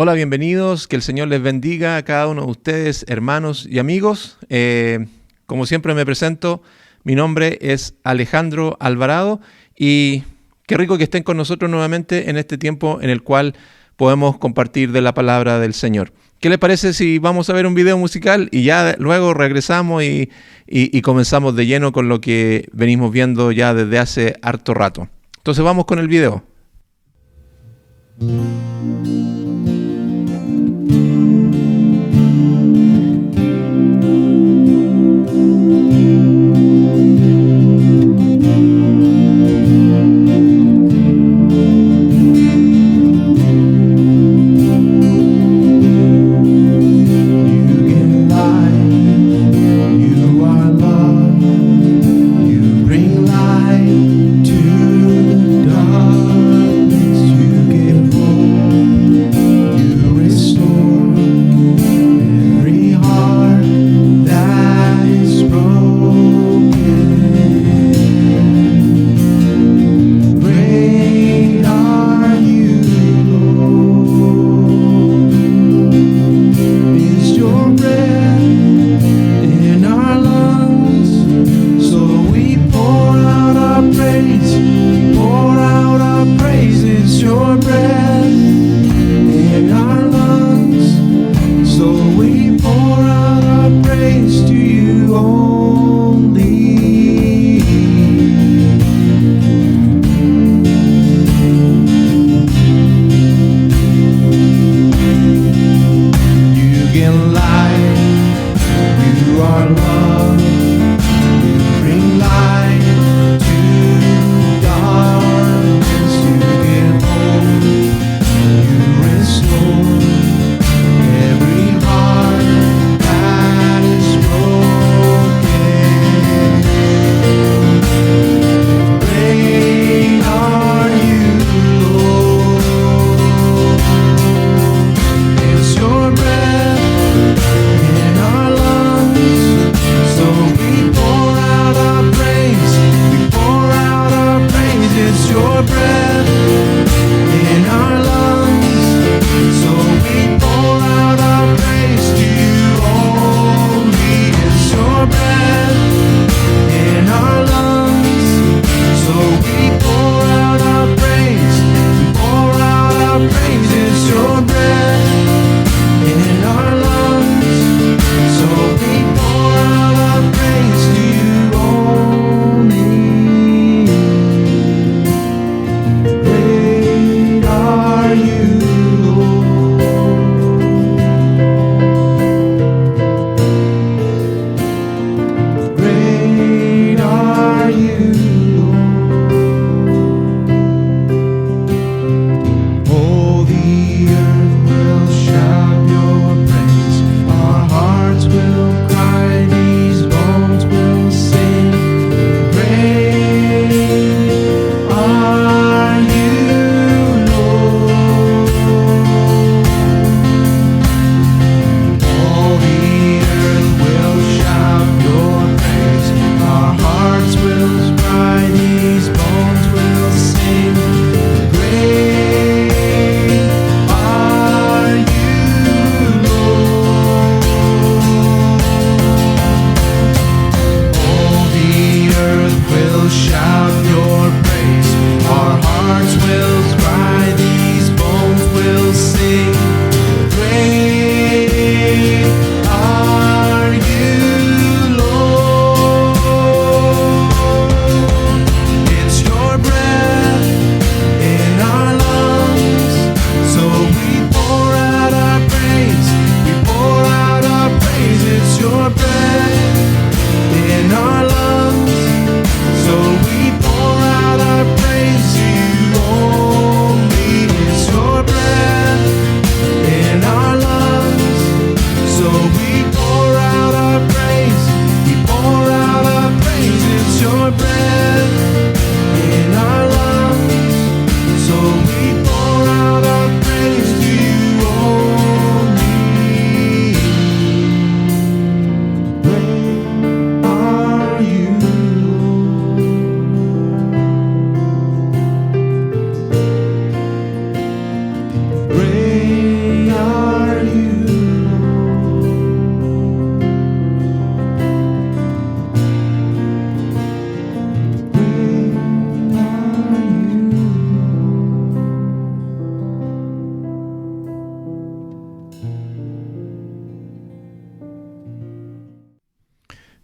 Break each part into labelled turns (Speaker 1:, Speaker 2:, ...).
Speaker 1: Hola, bienvenidos, que el Señor les bendiga a cada uno de ustedes, hermanos y amigos. Como siempre me presento, mi nombre es Alejandro Alvarado y qué rico que estén con nosotros nuevamente en este tiempo en el cual podemos compartir de la palabra del Señor. ¿Qué les parece si vamos a ver un video musical y ya luego regresamos y comenzamos de lleno con lo que venimos viendo ya desde hace harto rato? Entonces vamos con el video.
Speaker 2: Light to the darkness, you give hope.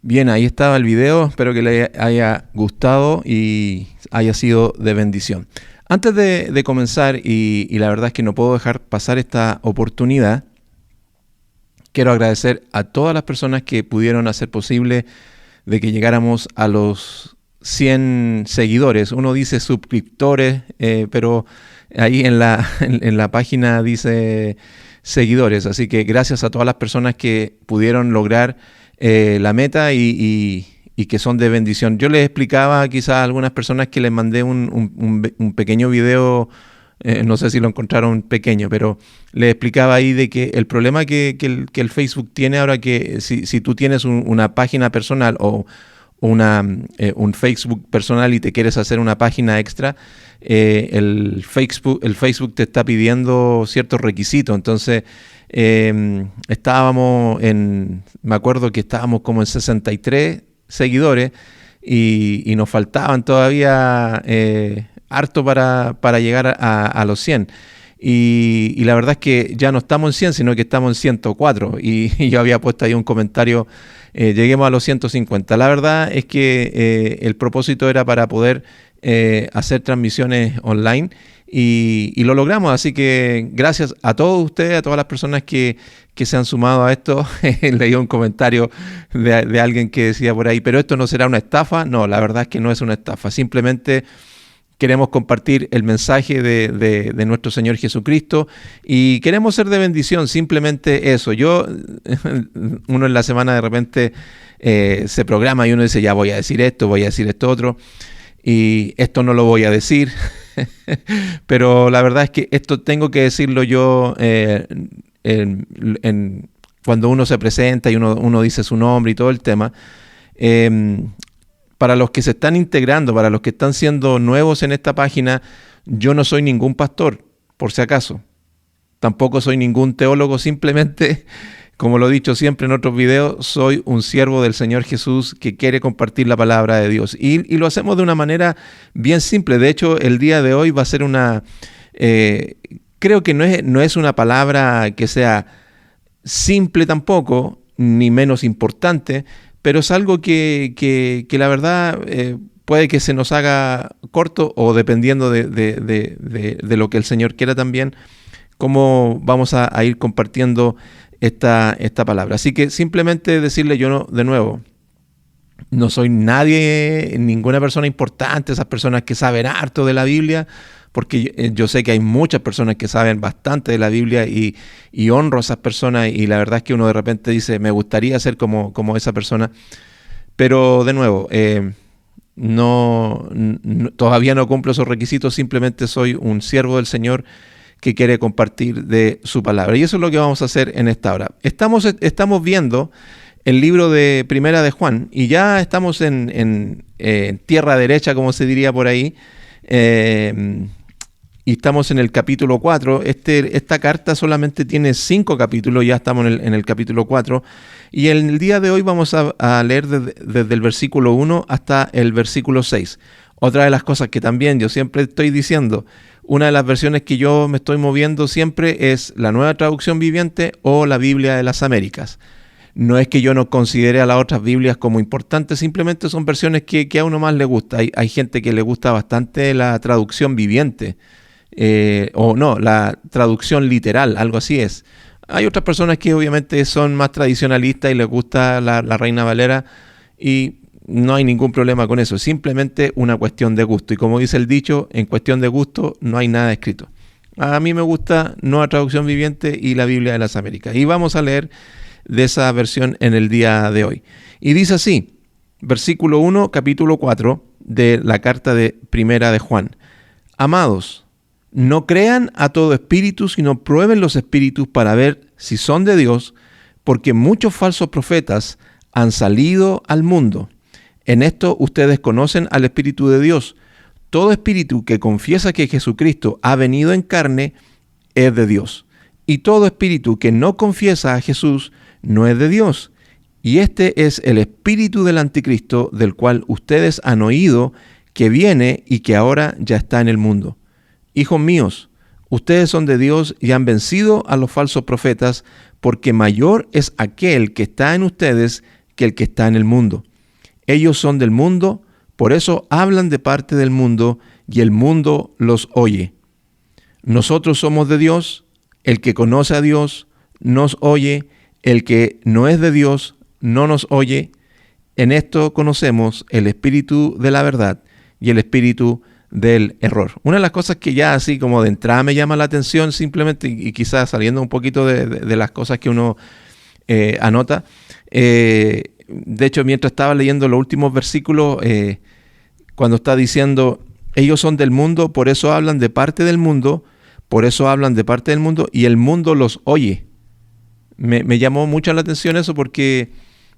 Speaker 1: Bien, ahí estaba el video, espero que le haya gustado y haya sido de bendición. Antes de comenzar, y la verdad es que no puedo dejar pasar esta oportunidad, quiero agradecer a todas las personas que pudieron hacer posible de que llegáramos a los 100 seguidores. Uno dice suscriptores, pero ahí en la página dice seguidores. Así que gracias a todas las personas que pudieron lograr la meta y que son de bendición. Yo les explicaba quizás a algunas personas que les mandé un pequeño video, no sé si lo encontraron pequeño, pero les explicaba ahí de que el problema que el Facebook tiene ahora, que si tú tienes una página personal o un Facebook personal y te quieres hacer una página extra, el Facebook te está pidiendo ciertos requisitos. Entonces me acuerdo que estábamos como en 63 seguidores y nos faltaban todavía harto para llegar a los 100. Y la verdad es que ya no estamos en 100, sino que estamos en 104. Y yo había puesto ahí un comentario, lleguemos a los 150. La verdad es que el propósito era para poder hacer transmisiones online y lo logramos. Así que gracias a todos ustedes, a todas las personas que se han sumado a esto. Leí un comentario de alguien que decía por ahí, pero esto no será una estafa. No, la verdad es que no es una estafa. Simplemente queremos compartir el mensaje de nuestro Señor Jesucristo y queremos ser de bendición, simplemente eso. Uno en la semana de repente se programa y uno dice, ya voy a decir esto otro, y esto no lo voy a decir, pero la verdad es que esto tengo que decirlo yo cuando uno se presenta y uno dice su nombre y todo el tema. Para los que se están integrando, para los que están siendo nuevos en esta página, yo no soy ningún pastor, por si acaso. Tampoco soy ningún teólogo, simplemente, como lo he dicho siempre en otros videos, soy un siervo del Señor Jesús que quiere compartir la palabra de Dios. Y lo hacemos de una manera bien simple. De hecho, el día de hoy va a ser creo que no es una palabra que sea simple tampoco, ni menos importante, pero es algo que la verdad puede que se nos haga corto, o dependiendo de lo que el Señor quiera también, cómo vamos a ir compartiendo esta palabra. Así que simplemente decirle, de nuevo, no soy nadie, ninguna persona importante, esas personas que saben harto de la Biblia, porque yo sé que hay muchas personas que saben bastante de la Biblia y honro a esas personas, y la verdad es que uno de repente dice, me gustaría ser como esa persona, pero de nuevo, todavía no cumplo esos requisitos, simplemente soy un siervo del Señor que quiere compartir de su palabra, y eso es lo que vamos a hacer en esta hora. Estamos viendo el libro de Primera de Juan, y ya estamos en tierra derecha, como se diría por ahí, y estamos en el capítulo 4. Esta carta solamente tiene 5 capítulos, ya estamos en el capítulo 4. Y en el día de hoy vamos a leer desde el versículo 1 hasta el versículo 6. Otra de las cosas que también yo siempre estoy diciendo, una de las versiones que yo me estoy moviendo siempre es la Nueva Traducción Viviente o la Biblia de las Américas. No es que yo no considere a las otras Biblias como importantes, simplemente son versiones que a uno más le gusta. Hay gente que le gusta bastante la traducción viviente, la traducción literal, algo así es. Hay otras personas que obviamente son más tradicionalistas y les gusta la Reina Valera, y no hay ningún problema con eso, es simplemente una cuestión de gusto. Y como dice el dicho, en cuestión de gusto no hay nada escrito. A mí me gusta Nueva Traducción Viviente y la Biblia de las Américas. Y vamos a leer de esa versión en el día de hoy. Y dice así, versículo 1, capítulo 4 de la carta de Primera de Juan. Amados, no crean a todo espíritu, sino prueben los espíritus para ver si son de Dios, porque muchos falsos profetas han salido al mundo. En esto ustedes conocen al Espíritu de Dios. Todo espíritu que confiesa que Jesucristo ha venido en carne es de Dios. Y todo espíritu que no confiesa a Jesús no es de Dios. Y este es el espíritu del anticristo, del cual ustedes han oído que viene y que ahora ya está en el mundo. Hijos míos, ustedes son de Dios y han vencido a los falsos profetas, porque mayor es aquel que está en ustedes que el que está en el mundo. Ellos son del mundo, por eso hablan de parte del mundo y el mundo los oye. Nosotros somos de Dios, el que conoce a Dios nos oye, el que no es de Dios no nos oye. En esto conocemos el espíritu de la verdad y el espíritu del error. Una de las cosas que ya así como de entrada me llama la atención simplemente y quizás saliendo un poquito de las cosas que uno anota, de hecho mientras estaba leyendo los últimos versículos, cuando está diciendo ellos son del mundo, por eso hablan de parte del mundo, y el mundo los oye. Me llamó mucho la atención eso porque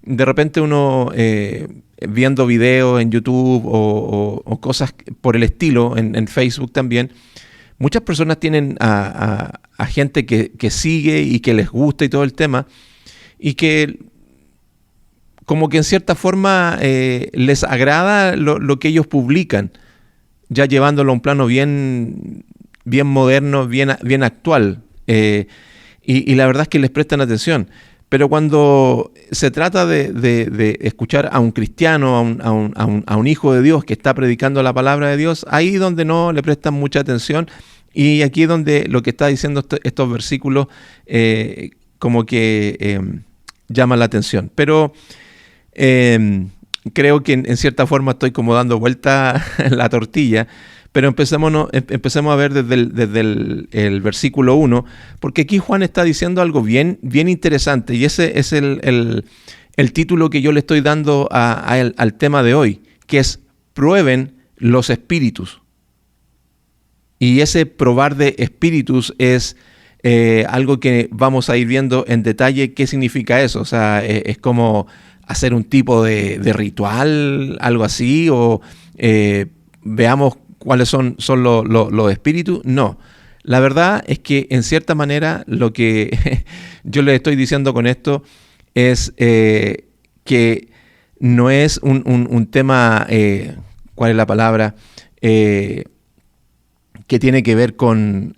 Speaker 1: de repente uno viendo videos en YouTube o cosas por el estilo, en Facebook también, muchas personas tienen a gente que sigue y que les gusta y todo el tema, y que como que en cierta forma les agrada lo que ellos publican, ya llevándolo a un plano bien moderno, bien actual. Y la verdad es que les prestan atención. Pero cuando se trata de escuchar a un cristiano, a un hijo de Dios que está predicando la palabra de Dios, ahí donde no le prestan mucha atención. Y aquí es donde lo que está diciendo estos versículos como que llama la atención. Pero creo que en cierta forma estoy como dando vuelta la tortilla. Pero empecemos a ver desde el versículo 1, porque aquí Juan está diciendo algo bien interesante, y ese es el título que yo le estoy dando al tema de hoy, que es prueben los espíritus. Y ese probar de espíritus es algo que vamos a ir viendo en detalle qué significa eso. O sea, es como hacer un tipo de ritual, algo así, o veamos cuáles son los espíritus. No, la verdad es que en cierta manera lo que yo les estoy diciendo con esto es que no es un tema, ¿cuál es la palabra? Que tiene que ver con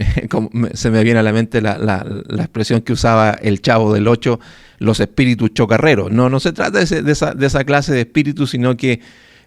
Speaker 1: se me viene a la mente la expresión que usaba el Chavo del Ocho, los espíritus chocarreros. No se trata de esa clase de espíritus, sino que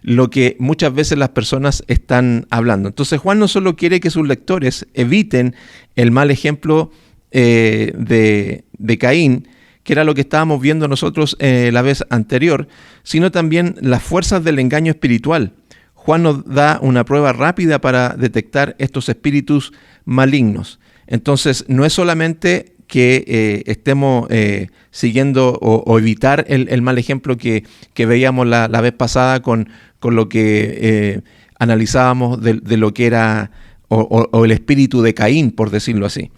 Speaker 1: lo que muchas veces las personas están hablando. Entonces Juan no solo quiere que sus lectores eviten el mal ejemplo de Caín, que era lo que estábamos viendo nosotros la vez anterior, sino también las fuerzas del engaño espiritual. Juan nos da una prueba rápida para detectar estos espíritus malignos. Entonces no es solamente que estemos siguiendo o evitar el mal ejemplo que veíamos la vez pasada con lo que analizábamos de lo que era o el espíritu de Caín, por decirlo así.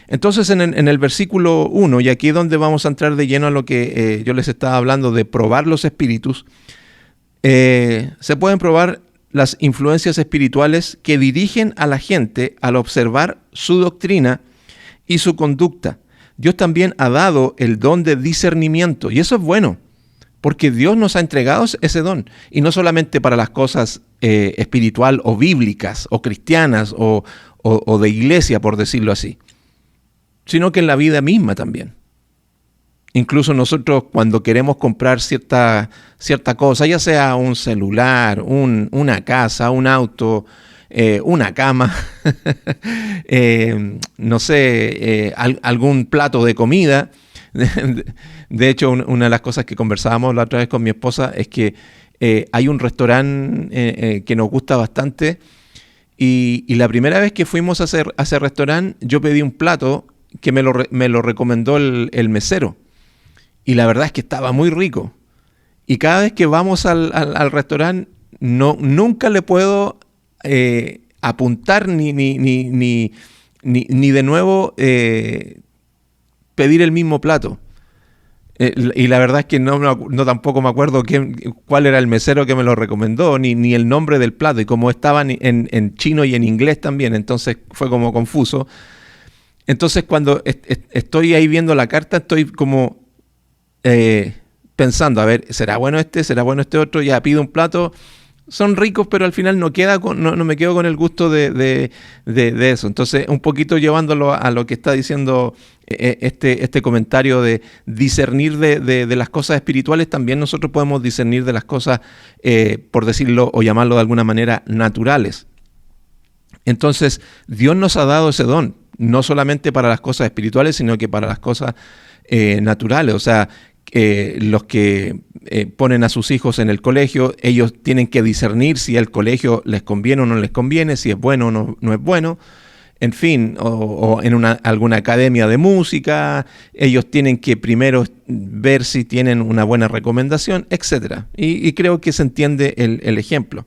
Speaker 1: Entonces en el versículo 1, y aquí es donde vamos a entrar de lleno a lo que yo les estaba hablando de probar los espíritus, se pueden probar las influencias espirituales que dirigen a la gente al observar su doctrina y su conducta. Dios también ha dado el don de discernimiento, y eso es bueno, porque Dios nos ha entregado ese don, y no solamente para las cosas espiritual o bíblicas o cristianas o de iglesia, por decirlo así, sino que en la vida misma también. Incluso nosotros cuando queremos comprar cierta cosa, ya sea un celular, una casa, un auto, una cama, no sé, algún plato de comida. De hecho, una de las cosas que conversábamos la otra vez con mi esposa es que hay un restaurante que nos gusta bastante, y la primera vez que fuimos a ese restaurante yo pedí un plato que me lo recomendó el mesero, y la verdad es que estaba muy rico. Y cada vez que vamos al restaurante nunca le puedo apuntar ni de nuevo pedir el mismo plato. Y la verdad es que no tampoco me acuerdo cuál era el mesero que me lo recomendó, ni el nombre del plato, y como estaban en chino y en inglés también, entonces fue como confuso. Entonces cuando estoy ahí viendo la carta, estoy como pensando, a ver, ¿será bueno este otro? Ya pido un plato, son ricos, pero al final no me quedo con el gusto de eso. Entonces, un poquito llevándolo a lo que está diciendo este comentario de discernir de las cosas espirituales, también nosotros podemos discernir de las cosas, por decirlo o llamarlo de alguna manera, naturales. Entonces, Dios nos ha dado ese don, no solamente para las cosas espirituales, sino que para las cosas naturales. O sea, los que ponen a sus hijos en el colegio, ellos tienen que discernir si el colegio les conviene o no les conviene, si es bueno o no es bueno. En fin, o en alguna academia de música, ellos tienen que primero ver si tienen una buena recomendación, etc. Y creo que se entiende el ejemplo.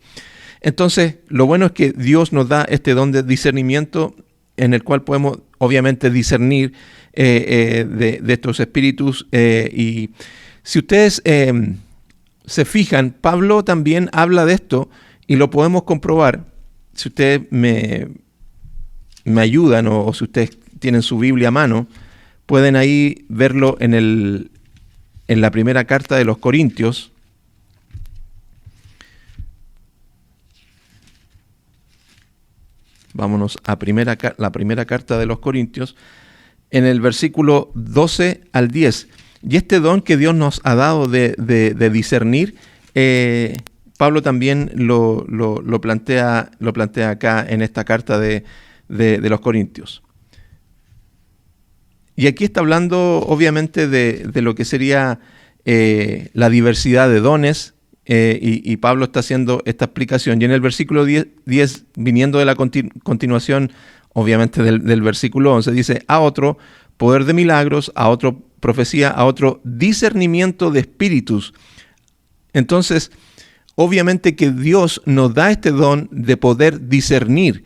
Speaker 1: Entonces, lo bueno es que Dios nos da este don de discernimiento en el cual podemos, obviamente, discernir de estos espíritus. Y si ustedes se fijan, Pablo también habla de esto y lo podemos comprobar. Si ustedes me ayudan o si ustedes tienen su Biblia a mano, pueden ahí verlo en la primera carta de los Corintios. Vámonos a la primera carta de los Corintios, en el versículo 12 al 10. Y este don que Dios nos ha dado de discernir, Pablo también lo plantea acá en esta carta de los Corintios. Y aquí está hablando obviamente de lo que sería la diversidad de dones, y Pablo está haciendo esta explicación. Y en el versículo 10 viniendo de la continuación, obviamente del versículo 11, dice: a otro poder de milagros, a otro profecía, a otro discernimiento de espíritus. Entonces, obviamente que Dios nos da este don de poder discernir,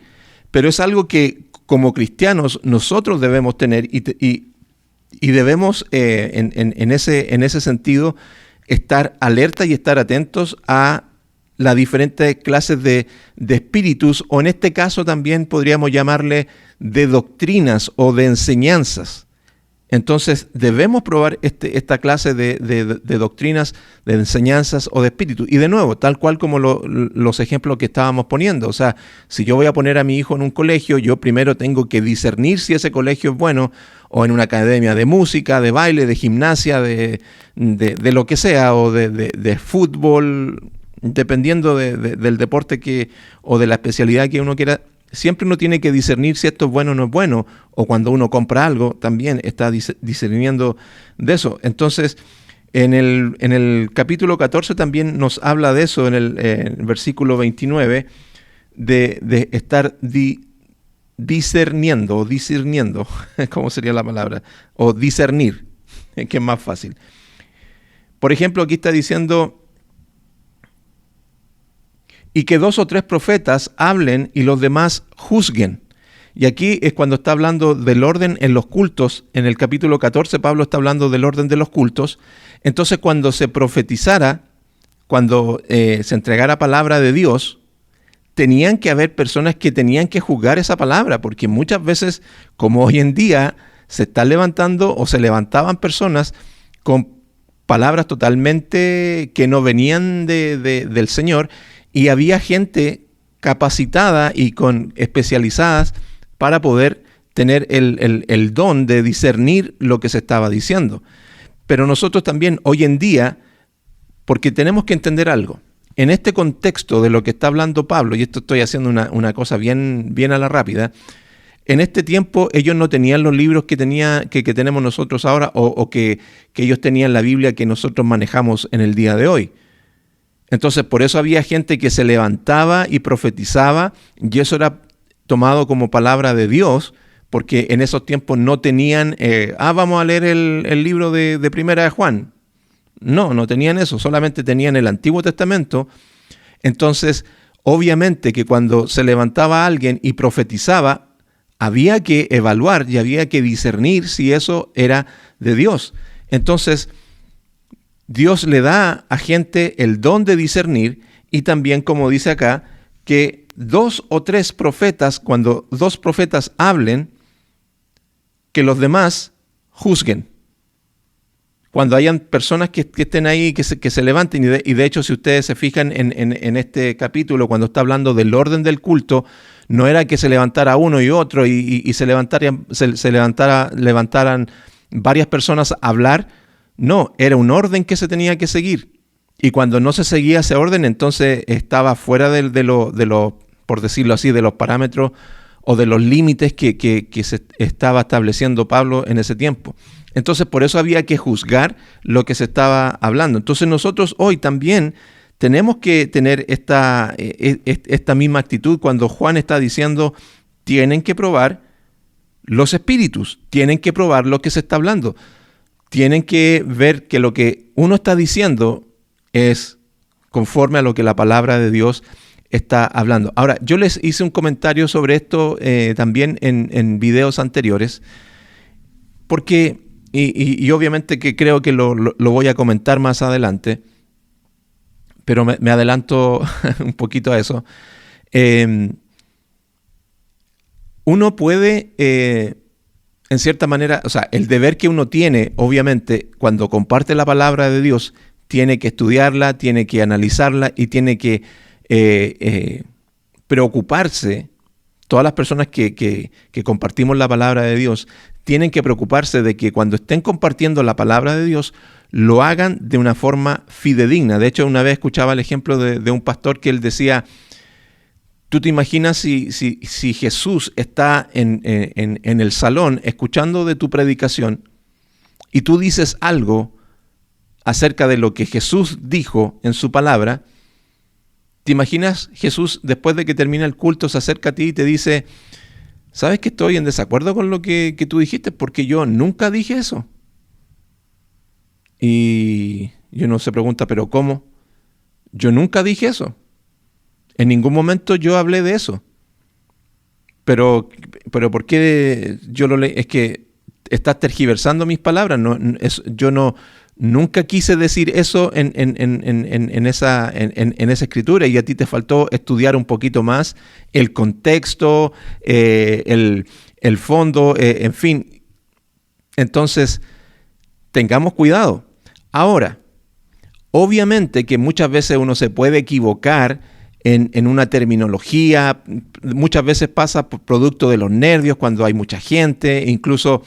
Speaker 1: pero es algo que como cristianos nosotros debemos tener y debemos en ese sentido estar alerta y estar atentos a las diferentes clases de espíritus, o en este caso también podríamos llamarle de doctrinas o de enseñanzas. Entonces debemos probar esta clase de doctrinas, de enseñanzas o de espíritus. Y de nuevo, tal cual como los ejemplos que estábamos poniendo. O sea, si yo voy a poner a mi hijo en un colegio, yo primero tengo que discernir si ese colegio es bueno, o en una academia de música, de baile, de gimnasia, de lo que sea, o de fútbol, dependiendo del deporte o de la especialidad que uno quiera. Siempre uno tiene que discernir si esto es bueno o no es bueno, o cuando uno compra algo también está discerniendo de eso. Entonces, en el capítulo 14 también nos habla de eso, en el versículo 29, de estar discerniendo, ¿cómo sería la palabra? O discernir, que es más fácil. Por ejemplo, aquí está diciendo: y que 2 o 3 profetas hablen y los demás juzguen. Y aquí es cuando está hablando del orden en los cultos. En el capítulo 14 Pablo está hablando del orden de los cultos. Entonces, cuando se profetizara, cuando se entregara palabra de Dios, tenían que haber personas que tenían que juzgar esa palabra, porque muchas veces, como hoy en día, se están levantando o se levantaban personas con palabras totalmente que no venían del Señor, y había gente capacitada y especializadas para poder tener el don de discernir lo que se estaba diciendo. Pero nosotros también hoy en día, porque tenemos que entender algo, en este contexto de lo que está hablando Pablo, y esto estoy haciendo una cosa bien a la rápida, en este tiempo ellos no tenían los libros que tenemos nosotros ahora, o que ellos tenían la Biblia que nosotros manejamos en el día de hoy. Entonces, por eso había gente que se levantaba y profetizaba, y eso era tomado como palabra de Dios, porque en esos tiempos no tenían, vamos a leer el libro de Primera de Juan. No tenían eso, solamente tenían el Antiguo Testamento. Entonces, obviamente que cuando se levantaba alguien y profetizaba, había que evaluar y había que discernir si eso era de Dios. Entonces, Dios le da a gente el don de discernir, y también, como dice acá, que 2 o 3 profetas, cuando 2 profetas hablen, que los demás juzguen. cuando hayan personas que estén ahí, que se levanten, y de hecho, si ustedes se fijan en este capítulo, cuando está hablando del orden del culto, no era que se levantara uno y otro y levantaran varias personas a hablar. No, era un orden que se tenía que seguir. Y cuando no se seguía ese orden, entonces estaba fuera de lo, por decirlo así, de los parámetros o de los límites que se estaba estableciendo Pablo en ese tiempo. Entonces, por eso había que juzgar lo que se estaba hablando. Entonces, nosotros hoy también tenemos que tener esta misma actitud cuando Juan está diciendo, tienen que probar los espíritus, tienen que probar lo que se está hablando, tienen que ver que lo que uno está diciendo es conforme a lo que la palabra de Dios está hablando. Ahora, yo les hice un comentario sobre esto también en videos anteriores, porque, y obviamente que creo que lo voy a comentar más adelante, pero me adelanto un poquito a eso. Uno puede, en cierta manera, o sea, el deber que uno tiene, obviamente, cuando comparte la palabra de Dios, tiene que estudiarla, tiene que analizarla y tiene que preocuparse. Todas las personas que compartimos la palabra de Dios tienen que preocuparse de que cuando estén compartiendo la palabra de Dios lo hagan de una forma fidedigna. De hecho, una vez escuchaba el ejemplo de un pastor que él decía, ¿tú te imaginas si Jesús está en el salón escuchando de tu predicación y tú dices algo acerca de lo que Jesús dijo en su palabra? ¿Te imaginas Jesús, después de que termina el culto, se acerca a ti y te dice, ¿sabes que estoy en desacuerdo con lo que tú dijiste? Porque yo nunca dije eso. Y uno se pregunta, ¿pero cómo? Yo nunca dije eso. En ningún momento yo hablé de eso. Pero ¿por qué yo lo leí? Es que estás tergiversando mis palabras. Nunca quise decir eso en esa escritura, y a ti te faltó estudiar un poquito más el contexto, el fondo, en fin. Entonces, tengamos cuidado. Ahora, obviamente que muchas veces uno se puede equivocar en una terminología, muchas veces pasa por producto de los nervios cuando hay mucha gente, incluso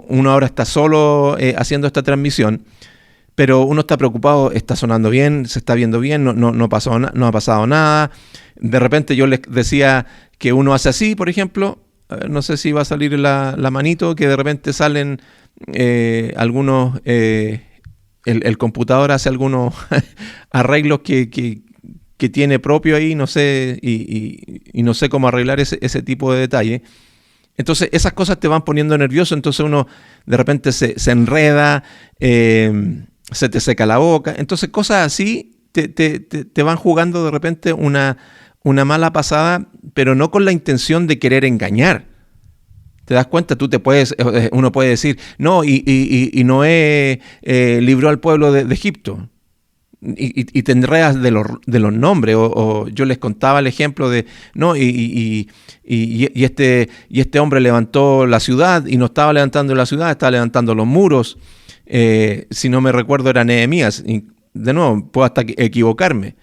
Speaker 1: uno ahora está solo haciendo esta transmisión, pero uno está preocupado, está sonando bien, se está viendo bien, no ha pasado nada. De repente yo les decía que uno hace así, por ejemplo, no sé si va a salir la manito, que de repente salen algunos, el computador hace algunos arreglos que tiene propio ahí, no sé, y no sé cómo arreglar ese tipo de detalle. Entonces esas cosas te van poniendo nervioso, entonces uno de repente se enreda, se te seca la boca, entonces cosas así te van jugando de repente una mala pasada, pero no con la intención de querer engañar. ¿Te das cuenta? Uno puede decir, no, y Noé libró al pueblo de Egipto. Y te enredas de los nombres, o yo les contaba el ejemplo de, no, y este hombre levantó la ciudad, y no estaba levantando la ciudad, estaba levantando los muros. Si no me recuerdo era Nehemías. Y de nuevo, puedo hasta equivocarme.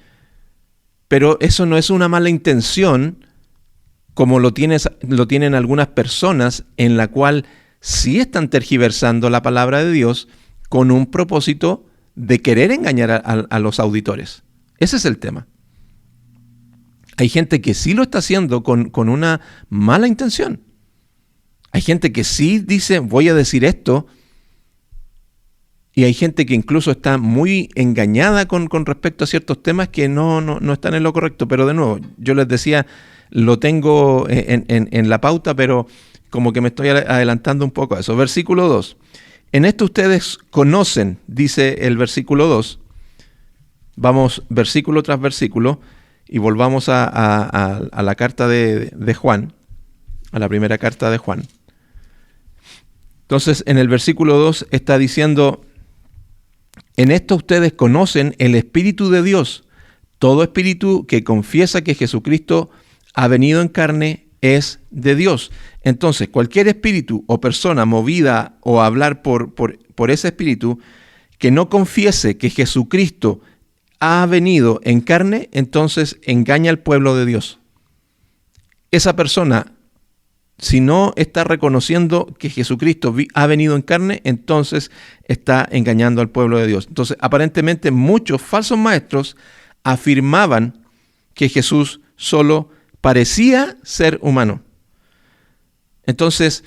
Speaker 1: Pero eso no es una mala intención, como lo tienen algunas personas, en la cual sí están tergiversando la palabra de Dios con un propósito de querer engañar a los auditores. Ese es el tema. Hay gente que sí lo está haciendo con una mala intención. Hay gente que sí dice, voy a decir esto, y hay gente que incluso está muy engañada con respecto a ciertos temas que no están en lo correcto. Pero de nuevo, yo les decía, lo tengo en la pauta, pero como que me estoy adelantando un poco a eso. Versículo 2. En esto ustedes conocen, dice el versículo 2. Vamos versículo tras versículo y volvamos a la carta de Juan, a la primera carta de Juan. Entonces, en el versículo 2 está diciendo, en esto ustedes conocen el Espíritu de Dios. Todo espíritu que confiesa que Jesucristo ha venido en carne es de Dios. Entonces, cualquier espíritu o persona movida o a hablar por por ese Espíritu, que no confiese que Jesucristo ha venido en carne, entonces engaña al pueblo de Dios. Esa persona, si no está reconociendo que Jesucristo ha venido en carne, entonces está engañando al pueblo de Dios. Entonces, aparentemente muchos falsos maestros afirmaban que Jesús solo parecía ser humano. Entonces,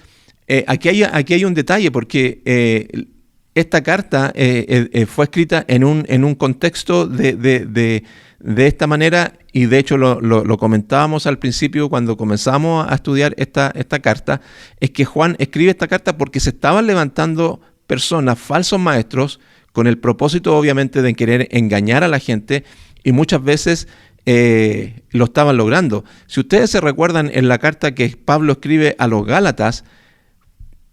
Speaker 1: aquí hay un detalle, porque esta carta fue escrita en un contexto de esta manera, y de hecho lo comentábamos al principio cuando comenzamos a estudiar esta carta, es que Juan escribe esta carta porque se estaban levantando personas, falsos maestros, con el propósito obviamente de querer engañar a la gente, y muchas veces lo estaban logrando. Si ustedes se recuerdan en la carta que Pablo escribe a los Gálatas,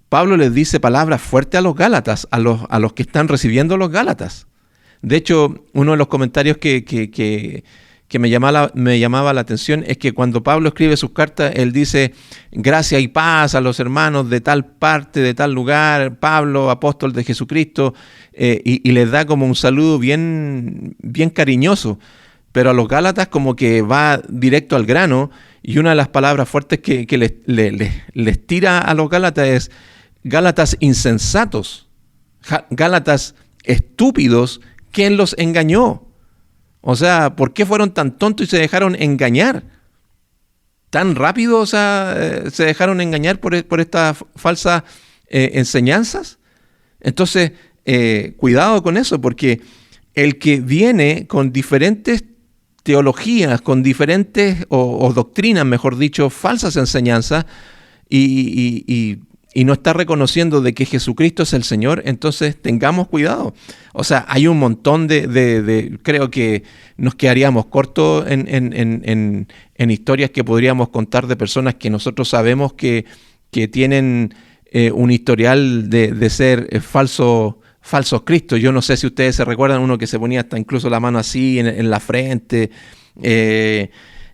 Speaker 1: Pablo les dice palabras fuertes a los Gálatas, a los que están recibiendo los Gálatas. De hecho, uno de los comentarios que me llamaba la atención es que cuando Pablo escribe sus cartas, él dice: gracia y paz a los hermanos de tal parte, de tal lugar, Pablo, apóstol de Jesucristo, y les da como un saludo bien cariñoso. Pero a los Gálatas como que va directo al grano, y una de las palabras fuertes que les tira a los Gálatas es: Gálatas insensatos, Gálatas estúpidos, ¿quién los engañó? O sea, ¿por qué fueron tan tontos y se dejaron engañar? ¿Tan rápido, se dejaron engañar por estas falsas enseñanzas? Entonces, cuidado con eso, porque el que viene con diferentes teologías, con diferentes, o doctrinas, mejor dicho, falsas enseñanzas, y no está reconociendo de que Jesucristo es el Señor, entonces tengamos cuidado. O sea, hay un montón creo que nos quedaríamos cortos en historias que podríamos contar de personas que nosotros sabemos que tienen un historial de ser falsos cristos. Yo no sé si ustedes se recuerdan uno que se ponía hasta incluso la mano así en la frente.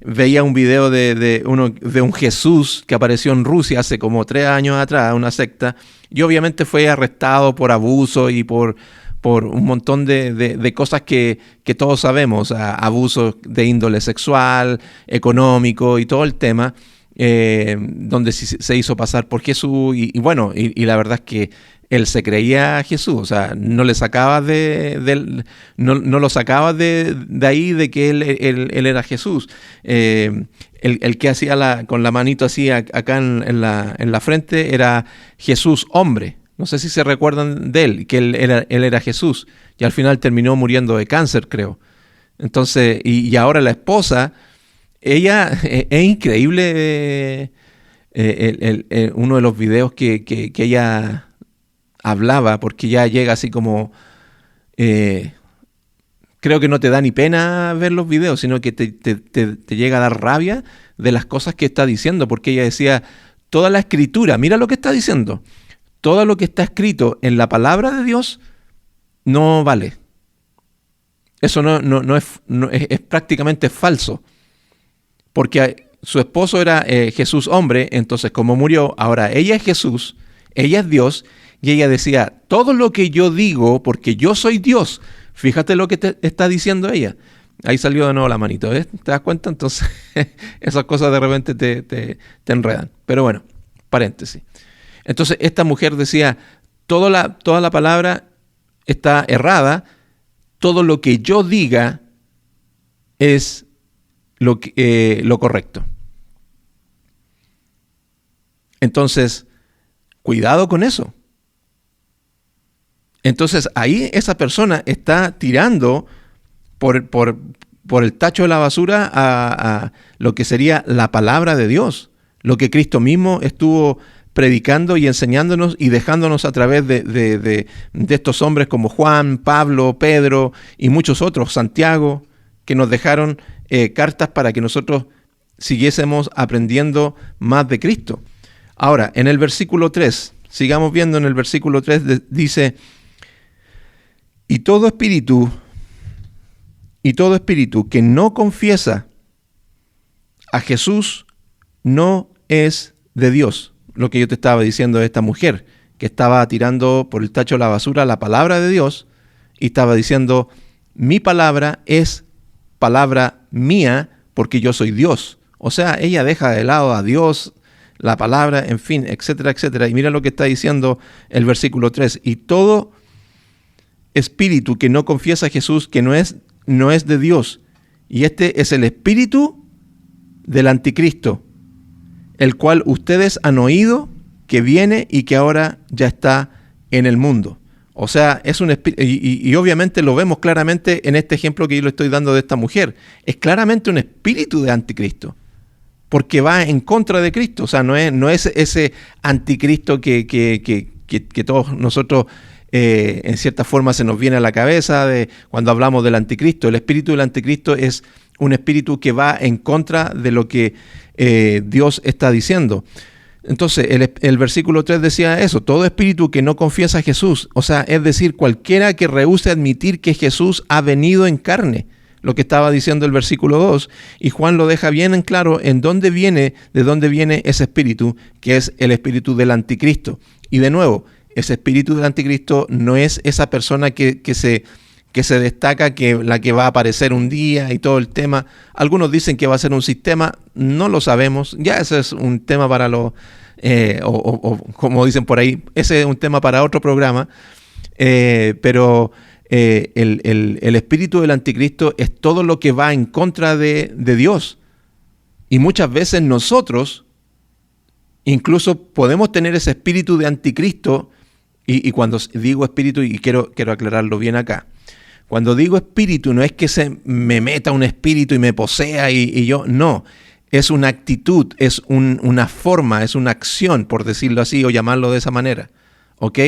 Speaker 1: Veía un video de un Jesús que apareció en Rusia hace como 3 años atrás, una secta, y obviamente fue arrestado por abuso y por un montón de cosas que todos sabemos, abusos de índole sexual, económico y todo el tema, donde se hizo pasar por Jesús, y bueno, y la verdad es que él se creía Jesús, o sea, no le sacaba no lo sacaba de ahí de que él era Jesús. El que hacía con la manito así acá en la frente era Jesús hombre. No sé si se recuerdan de él, que él era Jesús, y al final terminó muriendo de cáncer, creo. Entonces, y ahora la esposa, ella, es increíble uno de los videos que ella hablaba, porque ya llega así como, creo que no te da ni pena ver los videos, sino que te llega a dar rabia de las cosas que está diciendo, porque ella decía: toda la escritura, mira lo que está diciendo, todo lo que está escrito en la palabra de Dios no vale. Eso no es prácticamente falso, porque su esposo era Jesús hombre, entonces como murió, ahora ella es Jesús, ella es Dios, y ella decía: todo lo que yo digo, porque yo soy Dios. Fíjate lo que te está diciendo ella. Ahí salió de nuevo la manito, ¿ves? ¿Te das cuenta? Entonces, esas cosas de repente te enredan. Pero bueno, paréntesis. Entonces, esta mujer decía: toda la palabra está errada, todo lo que yo diga es lo correcto. Entonces, cuidado con eso. Entonces ahí esa persona está tirando por el tacho de la basura a lo que sería la palabra de Dios, lo que Cristo mismo estuvo predicando y enseñándonos y dejándonos a través de estos hombres como Juan, Pablo, Pedro y muchos otros, Santiago, que nos dejaron cartas para que nosotros siguiésemos aprendiendo más de Cristo. Ahora, en el versículo 3, sigamos viendo en el versículo 3, dice: Y todo espíritu que no confiesa a Jesús no es de Dios. Lo que yo te estaba diciendo de esta mujer, que estaba tirando por el tacho de la basura la palabra de Dios y estaba diciendo, mi palabra es palabra mía porque yo soy Dios. O sea, ella deja de lado a Dios, la palabra, en fin, etcétera, etcétera. Y mira lo que está diciendo el versículo 3. Y todo espíritu que no confiesa a Jesús, que no es de Dios. Y este es el espíritu del anticristo, el cual ustedes han oído que viene y que ahora ya está en el mundo. O sea, es un espíritu, y obviamente lo vemos claramente en este ejemplo que yo le estoy dando de esta mujer. Es claramente un espíritu de anticristo, porque va en contra de Cristo. O sea, no es ese anticristo que todos nosotros en cierta forma se nos viene a la cabeza de cuando hablamos del anticristo. El espíritu del anticristo es un espíritu que va en contra de lo que Dios está diciendo. Entonces, el versículo 3 decía eso, todo espíritu que no confiesa a Jesús, o sea, es decir, cualquiera que rehúse admitir que Jesús ha venido en carne, lo que estaba diciendo el versículo 2, y Juan lo deja bien en claro de dónde viene ese espíritu, que es el espíritu del anticristo. Y de nuevo, ese espíritu del anticristo no es esa persona que se destaca, la que va a aparecer un día y todo el tema. Algunos dicen que va a ser un sistema, no lo sabemos, ya ese es un tema para los, o como dicen por ahí, ese es un tema para otro programa, pero el espíritu del anticristo es todo lo que va en contra de Dios. Y muchas veces nosotros incluso podemos tener ese espíritu de anticristo, y cuando digo espíritu, y quiero aclararlo bien acá, cuando digo espíritu, no es que se me meta un espíritu y me posea y yo, no. Es una actitud, es una forma, es una acción, por decirlo así o llamarlo de esa manera. ¿Ok?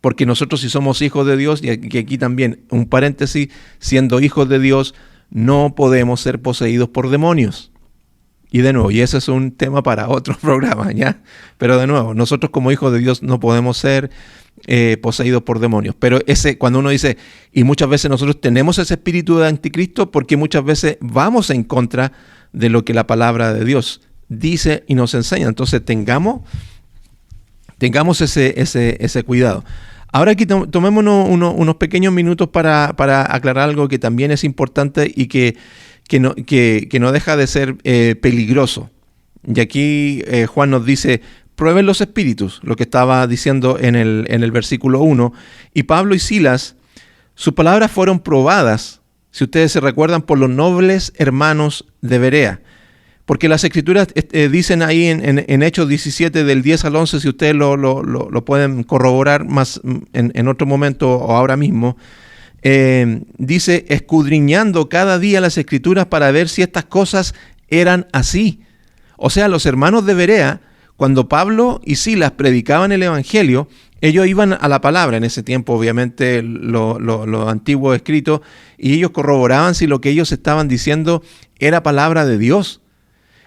Speaker 1: Porque nosotros si somos hijos de Dios, y aquí también, un paréntesis, siendo hijos de Dios, no podemos ser poseídos por demonios. Y de nuevo, y ese es un tema para otro programa, ¿ya? Pero de nuevo, nosotros como hijos de Dios no podemos ser poseídos por demonios. Pero cuando uno dice, y muchas veces nosotros tenemos ese espíritu de anticristo, porque muchas veces vamos en contra de lo que la palabra de Dios dice y nos enseña. Entonces tengamos ese cuidado. Ahora aquí tomémonos unos pequeños minutos para aclarar algo que también es importante y que no deja de ser peligroso. Y aquí Juan nos dice, prueben los espíritus, lo que estaba diciendo en el versículo 1. Y Pablo y Silas, sus palabras fueron probadas, si ustedes se recuerdan, por los nobles hermanos de Berea. Porque las escrituras dicen ahí en Hechos 17, del 10 al 11, si ustedes lo pueden corroborar más en otro momento o ahora mismo, dice, escudriñando cada día las escrituras para ver si estas cosas eran así. O sea, los hermanos de Berea, cuando Pablo y Silas predicaban el evangelio, ellos iban a la palabra, en ese tiempo obviamente lo antiguo escrito, y ellos corroboraban si lo que ellos estaban diciendo era palabra de Dios.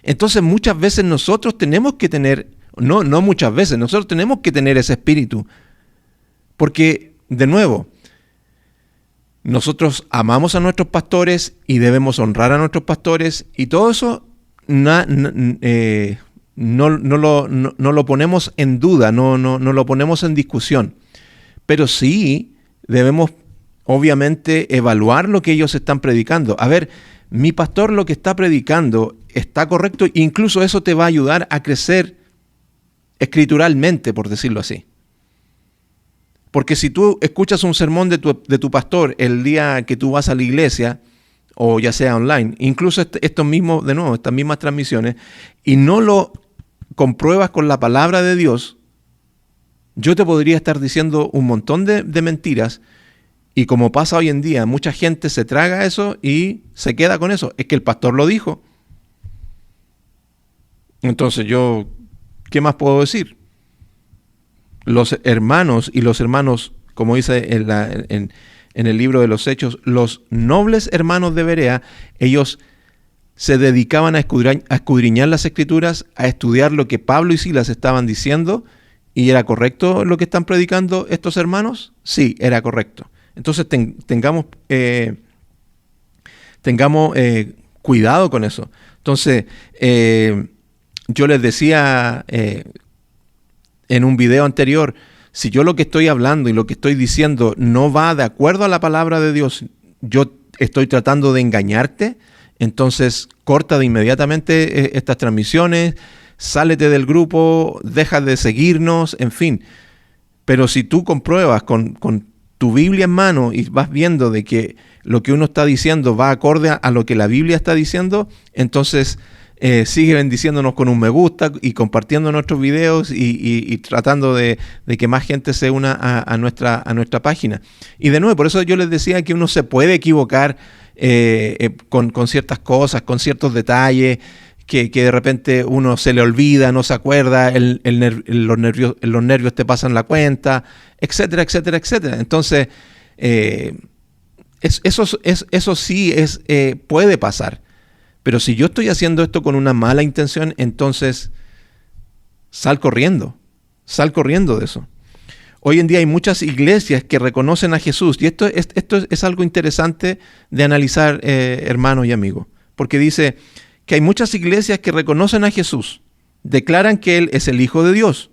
Speaker 1: Entonces muchas veces nosotros tenemos que tener, no muchas veces, nosotros tenemos que tener ese espíritu. Porque, de nuevo, nosotros amamos a nuestros pastores y debemos honrar a nuestros pastores, y todo eso no lo ponemos en duda, no lo ponemos en discusión. Pero sí debemos obviamente evaluar lo que ellos están predicando. A ver, mi pastor lo que está predicando está correcto, incluso eso te va a ayudar a crecer escrituralmente, por decirlo así. Porque si tú escuchas un sermón de tu pastor el día que tú vas a la iglesia, o ya sea online, incluso estas mismas transmisiones, y no lo compruebas con la palabra de Dios, yo te podría estar diciendo un montón de mentiras, y como pasa hoy en día, mucha gente se traga eso y se queda con eso. Es que el pastor lo dijo. Entonces ¿qué más puedo decir? Los hermanos, como dice en el libro de los Hechos, los nobles hermanos de Berea, ellos se dedicaban a escudriñar las escrituras, a estudiar lo que Pablo y Silas estaban diciendo. ¿Y era correcto lo que están predicando estos hermanos? Sí, era correcto. Entonces tengamos cuidado con eso. Entonces, yo les decía en un video anterior, si yo lo que estoy hablando y lo que estoy diciendo no va de acuerdo a la palabra de Dios, yo estoy tratando de engañarte, entonces corta de inmediatamente estas transmisiones, sálete del grupo, deja de seguirnos, en fin. Pero si tú compruebas con tu Biblia en mano y vas viendo de que lo que uno está diciendo va acorde a lo que la Biblia está diciendo, entonces sigue bendiciéndonos con un me gusta y compartiendo nuestros videos y tratando de que más gente se una a nuestra página. Y de nuevo, por eso yo les decía que uno se puede equivocar con ciertas cosas, con ciertos detalles, que de repente uno se le olvida, no se acuerda, los nervios te pasan la cuenta, etcétera, etcétera, etcétera. Entonces, eso sí puede pasar. Pero si yo estoy haciendo esto con una mala intención, entonces sal corriendo de eso. Hoy en día hay muchas iglesias que reconocen a Jesús, y esto es algo interesante de analizar, hermanos y amigos, porque dice que hay muchas iglesias que reconocen a Jesús, declaran que Él es el Hijo de Dios.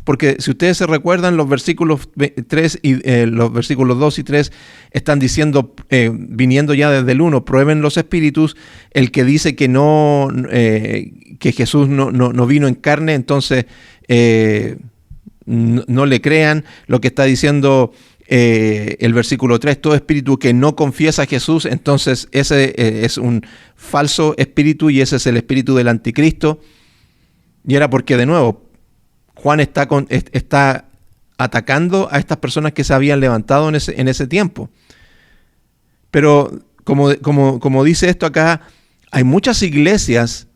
Speaker 1: Porque si ustedes se recuerdan, los versículos 3 y los versículos 2 y 3 están diciendo, viniendo ya desde el 1, prueben los espíritus. El que dice que que Jesús no vino en carne, entonces no le crean. Lo que está diciendo el versículo 3, todo espíritu que no confiesa a Jesús, entonces ese es un falso espíritu y ese es el espíritu del anticristo. Y era porque, de nuevo, Juan está atacando a estas personas que se habían levantado en ese tiempo. Pero como dice esto acá, hay muchas iglesias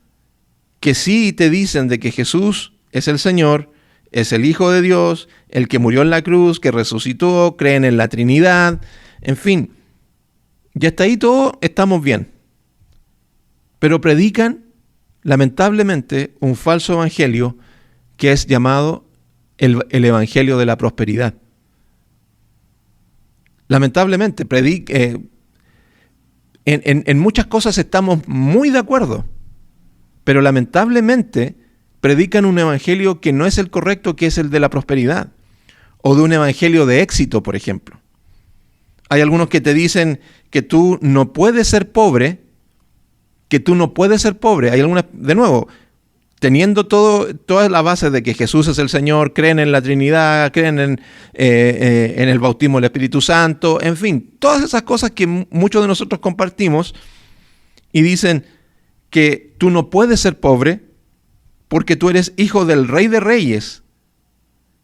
Speaker 1: que sí te dicen de que Jesús es el Señor, es el Hijo de Dios, el que murió en la cruz, que resucitó, creen en la Trinidad, en fin. Y hasta ahí todo estamos bien. Pero predican, lamentablemente, un falso evangelio que es llamado el evangelio de la prosperidad. Lamentablemente, en muchas cosas estamos muy de acuerdo, pero lamentablemente predican un evangelio que no es el correcto, que es el de la prosperidad, o de un evangelio de éxito, por ejemplo. Hay algunos que te dicen que tú no puedes ser pobre, Hay algunas, de nuevo, teniendo toda la base de que Jesús es el Señor, creen en la Trinidad, creen en el bautismo del Espíritu Santo, en fin, todas esas cosas que muchos de nosotros compartimos, y dicen que tú no puedes ser pobre porque tú eres hijo del Rey de Reyes.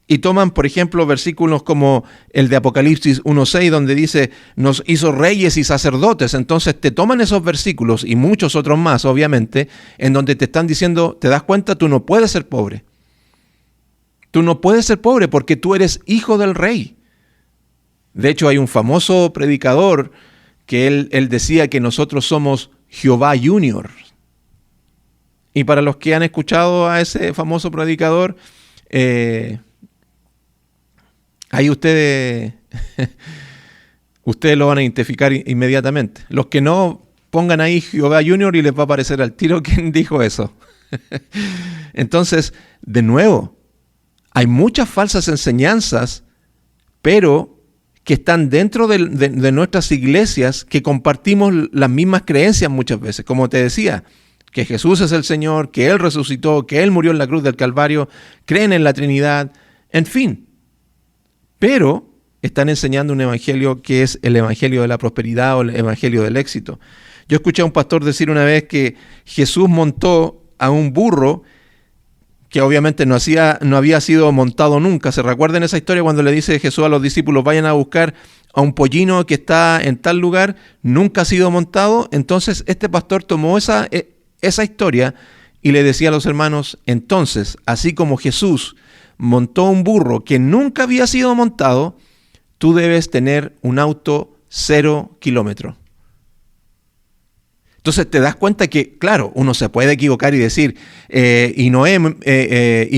Speaker 1: Y toman, por ejemplo, versículos como el de Apocalipsis 1:6, donde dice, nos hizo reyes y sacerdotes. Entonces te toman esos versículos y muchos otros más, obviamente, en donde te están diciendo, te das cuenta, tú no puedes ser pobre. Tú no puedes ser pobre porque tú eres hijo del rey. De hecho, hay un famoso predicador que él decía que nosotros somos Jehová Junior. Y para los que han escuchado a ese famoso predicador, ahí ustedes lo van a identificar inmediatamente. Los que no, pongan ahí Jehová Junior y les va a aparecer al tiro quién dijo eso. Entonces, de nuevo, hay muchas falsas enseñanzas, pero que están dentro de nuestras iglesias, que compartimos las mismas creencias muchas veces. Como te decía, que Jesús es el Señor, que Él resucitó, que Él murió en la cruz del Calvario, creen en la Trinidad, en fin. Pero están enseñando un evangelio que es el evangelio de la prosperidad o el evangelio del éxito. Yo escuché a un pastor decir una vez que Jesús montó a un burro que obviamente no había sido montado nunca. ¿Se recuerdan esa historia cuando le dice Jesús a los discípulos, vayan a buscar a un pollino que está en tal lugar, nunca ha sido montado? Entonces este pastor tomó esa historia y le decía a los hermanos, entonces, así como Jesús montó un burro que nunca había sido montado, tú debes tener un auto 0 kilómetros. Entonces te das cuenta que, claro, uno se puede equivocar y decir, y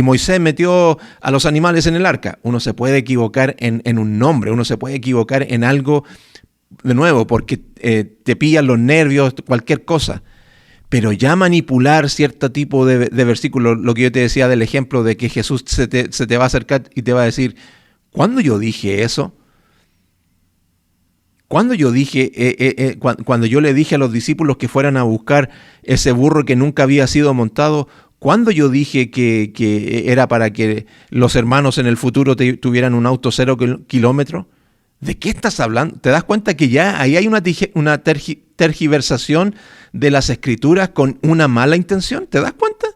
Speaker 1: Moisés metió a los animales en el arca. Uno se puede equivocar en un nombre, uno se puede equivocar en algo, de nuevo, porque te pillan los nervios, cualquier cosa. Pero ya manipular cierto tipo de versículos, lo que yo te decía del ejemplo de que Jesús se te va a acercar y te va a decir, ¿Cuándo yo dije eso? ¿Cuándo yo dije, cuando yo le dije a los discípulos que fueran a buscar ese burro que nunca había sido montado? ¿Cuándo yo dije que era para que los hermanos en el futuro tuvieran un auto 0 kilómetros? ¿De qué estás hablando? ¿Te das cuenta que ya ahí hay una tergiversación de las escrituras con una mala intención? ¿Te das cuenta?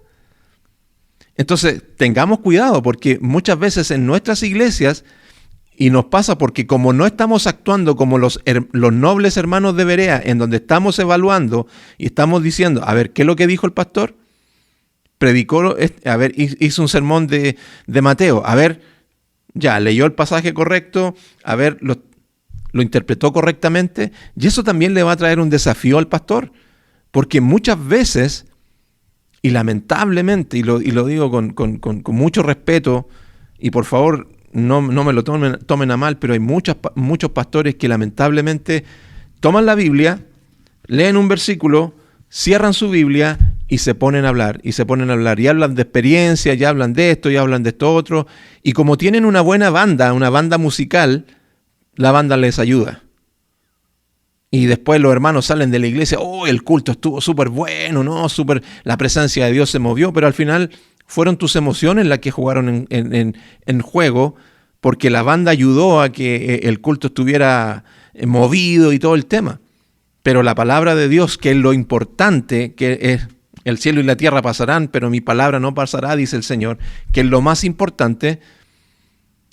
Speaker 1: Entonces, tengamos cuidado, porque muchas veces en nuestras iglesias, y nos pasa porque como no estamos actuando como los nobles hermanos de Berea, en donde estamos evaluando y estamos diciendo, a ver, ¿qué es lo que dijo el pastor? Predicó, a ver, hizo un sermón de Mateo, a ver, ya, leyó el pasaje correcto, a ver, lo interpretó correctamente, y eso también le va a traer un desafío al pastor, porque muchas veces, y lamentablemente, y lo digo con mucho respeto, y por favor, no me lo tomen a mal, pero hay muchos pastores que lamentablemente toman la Biblia, leen un versículo, cierran su Biblia y se ponen a hablar, y hablan de experiencia, y hablan de esto, y hablan de esto otro, y como tienen una buena banda, una banda musical, la banda les ayuda. Y después los hermanos salen de la iglesia, oh, el culto estuvo súper bueno, ¿no? La presencia de Dios se movió, pero al final fueron tus emociones las que jugaron en juego, porque la banda ayudó a que el culto estuviera movido y todo el tema. Pero la palabra de Dios, que es lo importante, que es el cielo y la tierra pasarán, pero mi palabra no pasará, dice el Señor, que es lo más importante,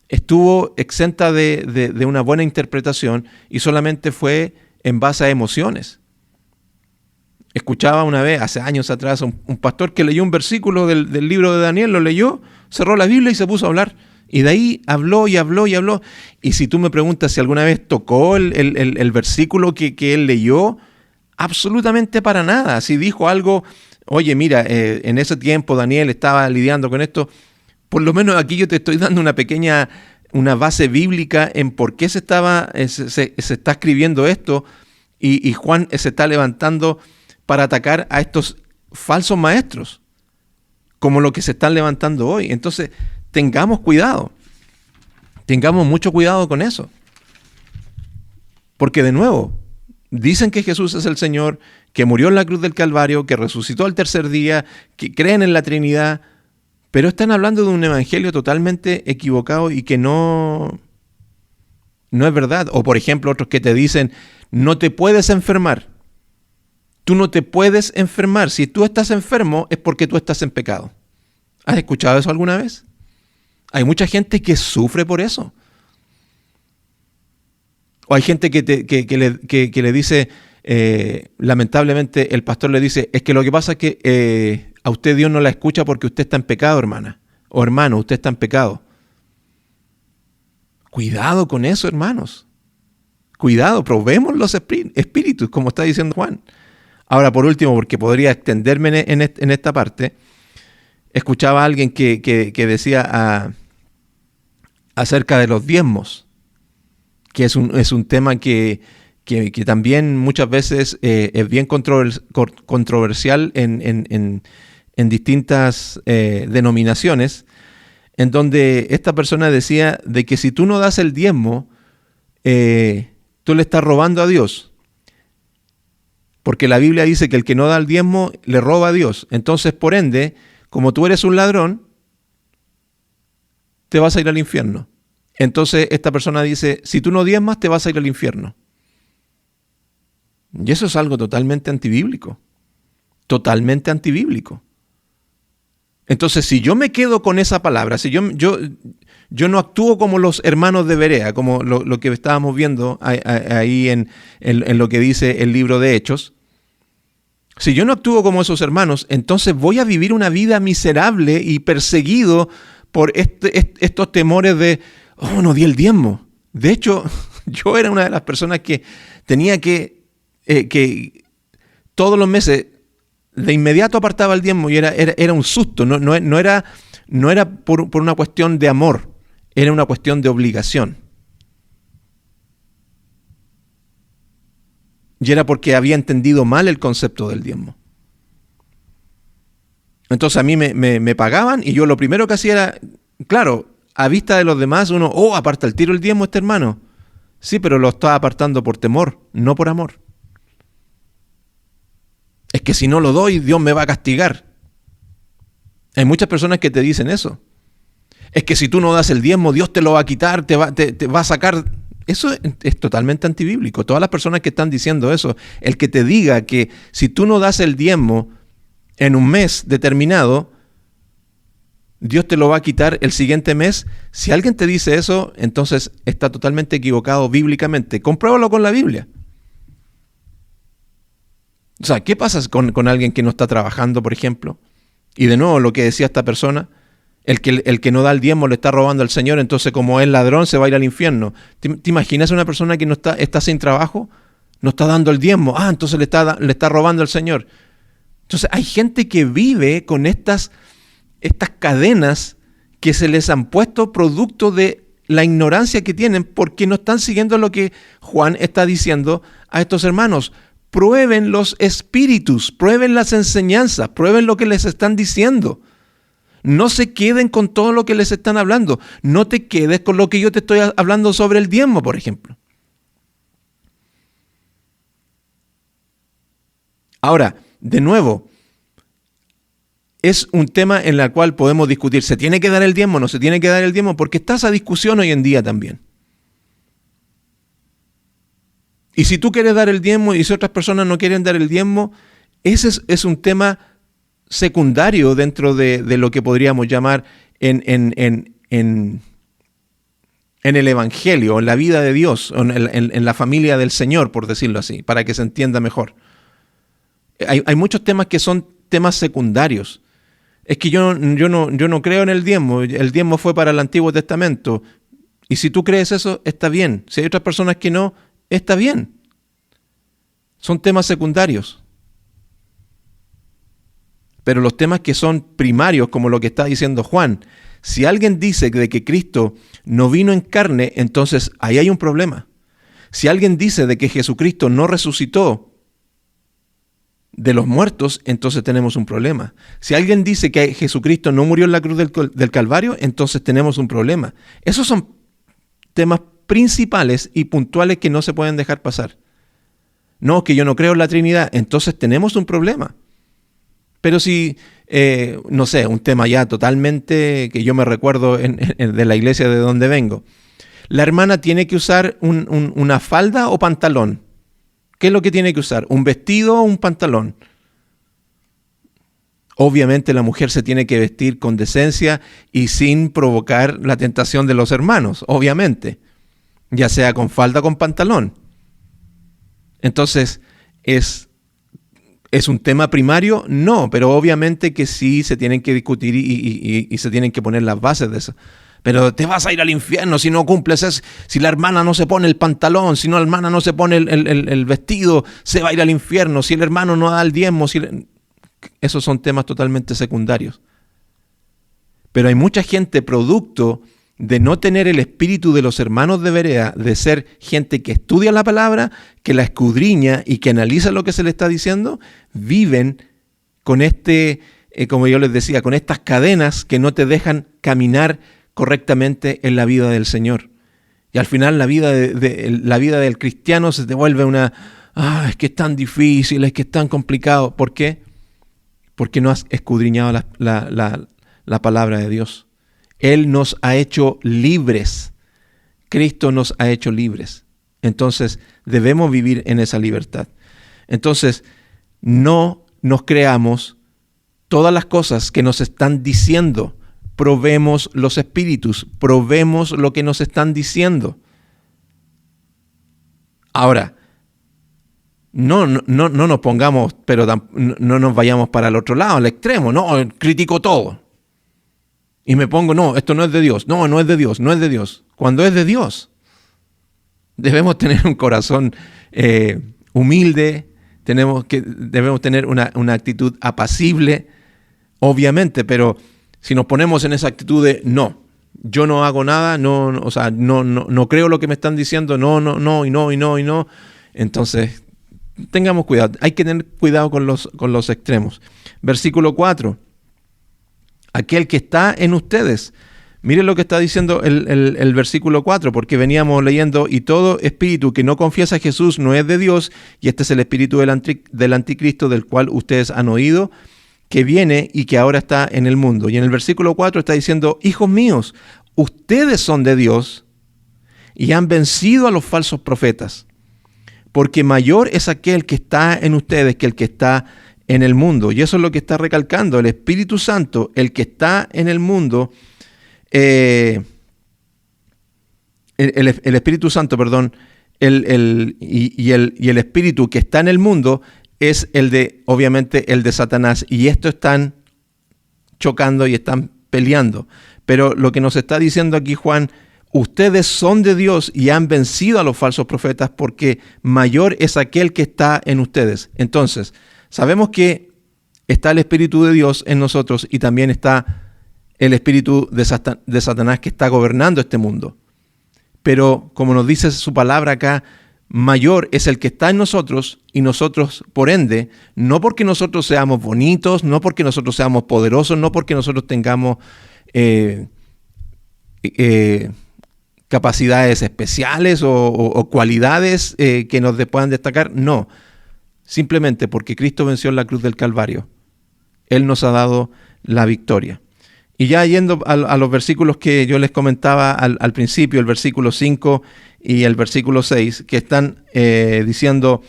Speaker 1: estuvo exenta de una buena interpretación y solamente fue en base a emociones. Escuchaba una vez, hace años atrás, un pastor que leyó un versículo del libro de Daniel, lo leyó, cerró la Biblia y se puso a hablar. Y de ahí habló y habló y habló. Y si tú me preguntas si alguna vez tocó el versículo que él leyó, absolutamente para nada. Si dijo algo, oye, mira, en ese tiempo Daniel estaba lidiando con esto, por lo menos aquí yo te estoy dando una base bíblica en por qué se está escribiendo esto, y Juan se está levantando para atacar a estos falsos maestros, como lo que se están levantando hoy. Entonces, tengamos cuidado, tengamos mucho cuidado con eso. Porque de nuevo, dicen que Jesús es el Señor, que murió en la cruz del Calvario, que resucitó al tercer día, que creen en la Trinidad, pero están hablando de un evangelio totalmente equivocado y que no es verdad. O por ejemplo, otros que te dicen, no te puedes enfermar. Tú no te puedes enfermar. Si tú estás enfermo es porque tú estás en pecado. ¿Has escuchado eso alguna vez? Hay mucha gente que sufre por eso. O hay gente que le dice, lamentablemente el pastor le dice, es que lo que pasa es que a usted Dios no la escucha porque usted está en pecado, hermana. O hermano, usted está en pecado. Cuidado con eso, hermanos. Cuidado, probemos los espíritus, como está diciendo Juan. Ahora, por último, porque podría extenderme en esta parte, escuchaba a alguien que decía acerca de los diezmos, que es un tema que también muchas veces es bien controversial en distintas denominaciones, en donde esta persona decía de que si tú no das el diezmo, tú le estás robando a Dios. Porque la Biblia dice que el que no da el diezmo le roba a Dios. Entonces, por ende, como tú eres un ladrón, te vas a ir al infierno. Entonces, esta persona dice, si tú no diezmas, te vas a ir al infierno. Y eso es algo totalmente antibíblico. Totalmente antibíblico. Entonces, si yo me quedo con esa palabra, si yo no actúo como los hermanos de Berea, como lo que estábamos viendo ahí en lo que dice el libro de Hechos, si yo no actúo como esos hermanos, entonces voy a vivir una vida miserable y perseguido por estos temores de, oh, no di el diezmo. De hecho, yo era una de las personas que tenía que todos los meses de inmediato apartaba el diezmo y era un susto, no era por una cuestión de amor, era una cuestión de obligación. Y era porque había entendido mal el concepto del diezmo. Entonces a mí me pagaban y yo lo primero que hacía era, claro, a vista de los demás, uno, aparta el tiro el diezmo este hermano. Sí, pero lo está apartando por temor, no por amor. Es que si no lo doy, Dios me va a castigar. Hay muchas personas que te dicen eso. Es que si tú no das el diezmo, Dios te lo va a quitar, te va a sacar. Eso es totalmente antibíblico. Todas las personas que están diciendo eso, el que te diga que si tú no das el diezmo en un mes determinado, Dios te lo va a quitar el siguiente mes. Si alguien te dice eso, entonces está totalmente equivocado bíblicamente. Compruébalo con la Biblia. O sea, ¿qué pasa con alguien que no está trabajando, por ejemplo? Y de nuevo, lo que decía esta persona, el que no da el diezmo le está robando al Señor, entonces como es ladrón se va a ir al infierno. ¿Te imaginas una persona que no está sin trabajo? No está dando el diezmo. Entonces le está robando al Señor. Entonces hay gente que vive con estas cadenas que se les han puesto producto de la ignorancia que tienen porque no están siguiendo lo que Juan está diciendo a estos hermanos. Prueben los espíritus, prueben las enseñanzas, prueben lo que les están diciendo. No se queden con todo lo que les están hablando. No te quedes con lo que yo te estoy hablando sobre el diezmo, por ejemplo. Ahora, de nuevo, es un tema en el cual podemos discutir, ¿se tiene que dar el diezmo o no se tiene que dar el diezmo? Porque está esa discusión hoy en día también. Y si tú quieres dar el diezmo y si otras personas no quieren dar el diezmo, ese es un tema secundario dentro de lo que podríamos llamar en el Evangelio, en la vida de Dios, en la familia del Señor, por decirlo así, para que se entienda mejor. Hay muchos temas que son temas secundarios. Es que yo no creo en el diezmo fue para el Antiguo Testamento. Y si tú crees eso, está bien. Si hay otras personas que no, está bien. Son temas secundarios. Pero los temas que son primarios, como lo que está diciendo Juan, si alguien dice de que Cristo no vino en carne, entonces ahí hay un problema. Si alguien dice de que Jesucristo no resucitó de los muertos, entonces tenemos un problema. Si alguien dice que Jesucristo no murió en la cruz del Calvario, entonces tenemos un problema. Esos son temas principales y puntuales que no se pueden dejar pasar. No, que yo no creo en la Trinidad, entonces tenemos un problema. Pero si, no sé, un tema ya totalmente que yo me recuerdo de la iglesia de donde vengo. La hermana tiene que usar una falda o pantalón. ¿Qué es lo que tiene que usar? ¿Un vestido o un pantalón? Obviamente la mujer se tiene que vestir con decencia y sin provocar la tentación de los hermanos, obviamente. Ya sea con falda o con pantalón. Entonces, ¿es un tema primario? No, pero obviamente que sí se tienen que discutir y se tienen que poner las bases de eso. Pero te vas a ir al infierno si no cumples eso. Si la hermana no se pone el pantalón, si la hermana no se pone el vestido, se va a ir al infierno. Si el hermano no da el diezmo, esos son temas totalmente secundarios. Pero hay mucha gente producto de no tener el espíritu de los hermanos de Berea, de ser gente que estudia la palabra, que la escudriña y que analiza lo que se le está diciendo, viven con como yo les decía, con estas cadenas que no te dejan caminar correctamente en la vida del Señor. Y al final la vida del cristiano se te vuelve es que es tan difícil, es que es tan complicado. ¿Por qué? Porque no has escudriñado la palabra de Dios. Él nos ha hecho libres. Cristo nos ha hecho libres. Entonces debemos vivir en esa libertad. Entonces no nos creamos todas las cosas que nos están diciendo. Probemos los espíritus, probemos lo que nos están diciendo. Ahora, no nos pongamos, pero no nos vayamos para el otro lado, al extremo. No, critico todo. Y me pongo, no, esto no es de Dios. No es de Dios, no es de Dios. Cuando es de Dios, debemos tener un corazón humilde, debemos tener una actitud apacible, obviamente, pero si nos ponemos en esa actitud de no, yo no hago nada, no creo lo que me están diciendo, no, entonces tengamos cuidado, hay que tener cuidado con los extremos. Versículo 4. Aquel que está en ustedes Miren lo que está diciendo el versículo 4, porque veníamos leyendo, y todo espíritu que no confiesa a Jesús no es de Dios, y este es el espíritu del anticristo, del cual ustedes han oído, que viene y que ahora está en el mundo. Y en el versículo 4 está diciendo, hijos míos, ustedes son de Dios y han vencido a los falsos profetas, porque mayor es aquel que está en ustedes que el que está en el mundo. Y eso es lo que está recalcando el Espíritu Santo, el que está en el mundo, el Espíritu Santo, perdón, y el Espíritu que está en el mundo es obviamente el de Satanás. Y esto están chocando y están peleando. Pero lo que nos está diciendo aquí Juan, ustedes son de Dios y han vencido a los falsos profetas, porque mayor es aquel que está en ustedes. Entonces, sabemos que está el Espíritu de Dios en nosotros y también está el espíritu de Satanás que está gobernando este mundo. Pero como nos dice su palabra acá, mayor es el que está en nosotros, y nosotros, por ende, no porque nosotros seamos bonitos, no porque nosotros seamos poderosos, no porque nosotros tengamos capacidades especiales o cualidades que nos puedan destacar, no. Simplemente porque Cristo venció en la cruz del Calvario. Él nos ha dado la victoria. Y ya yendo a los versículos que yo les comentaba al principio, el versículo 5 y el versículo 6, que están diciendo,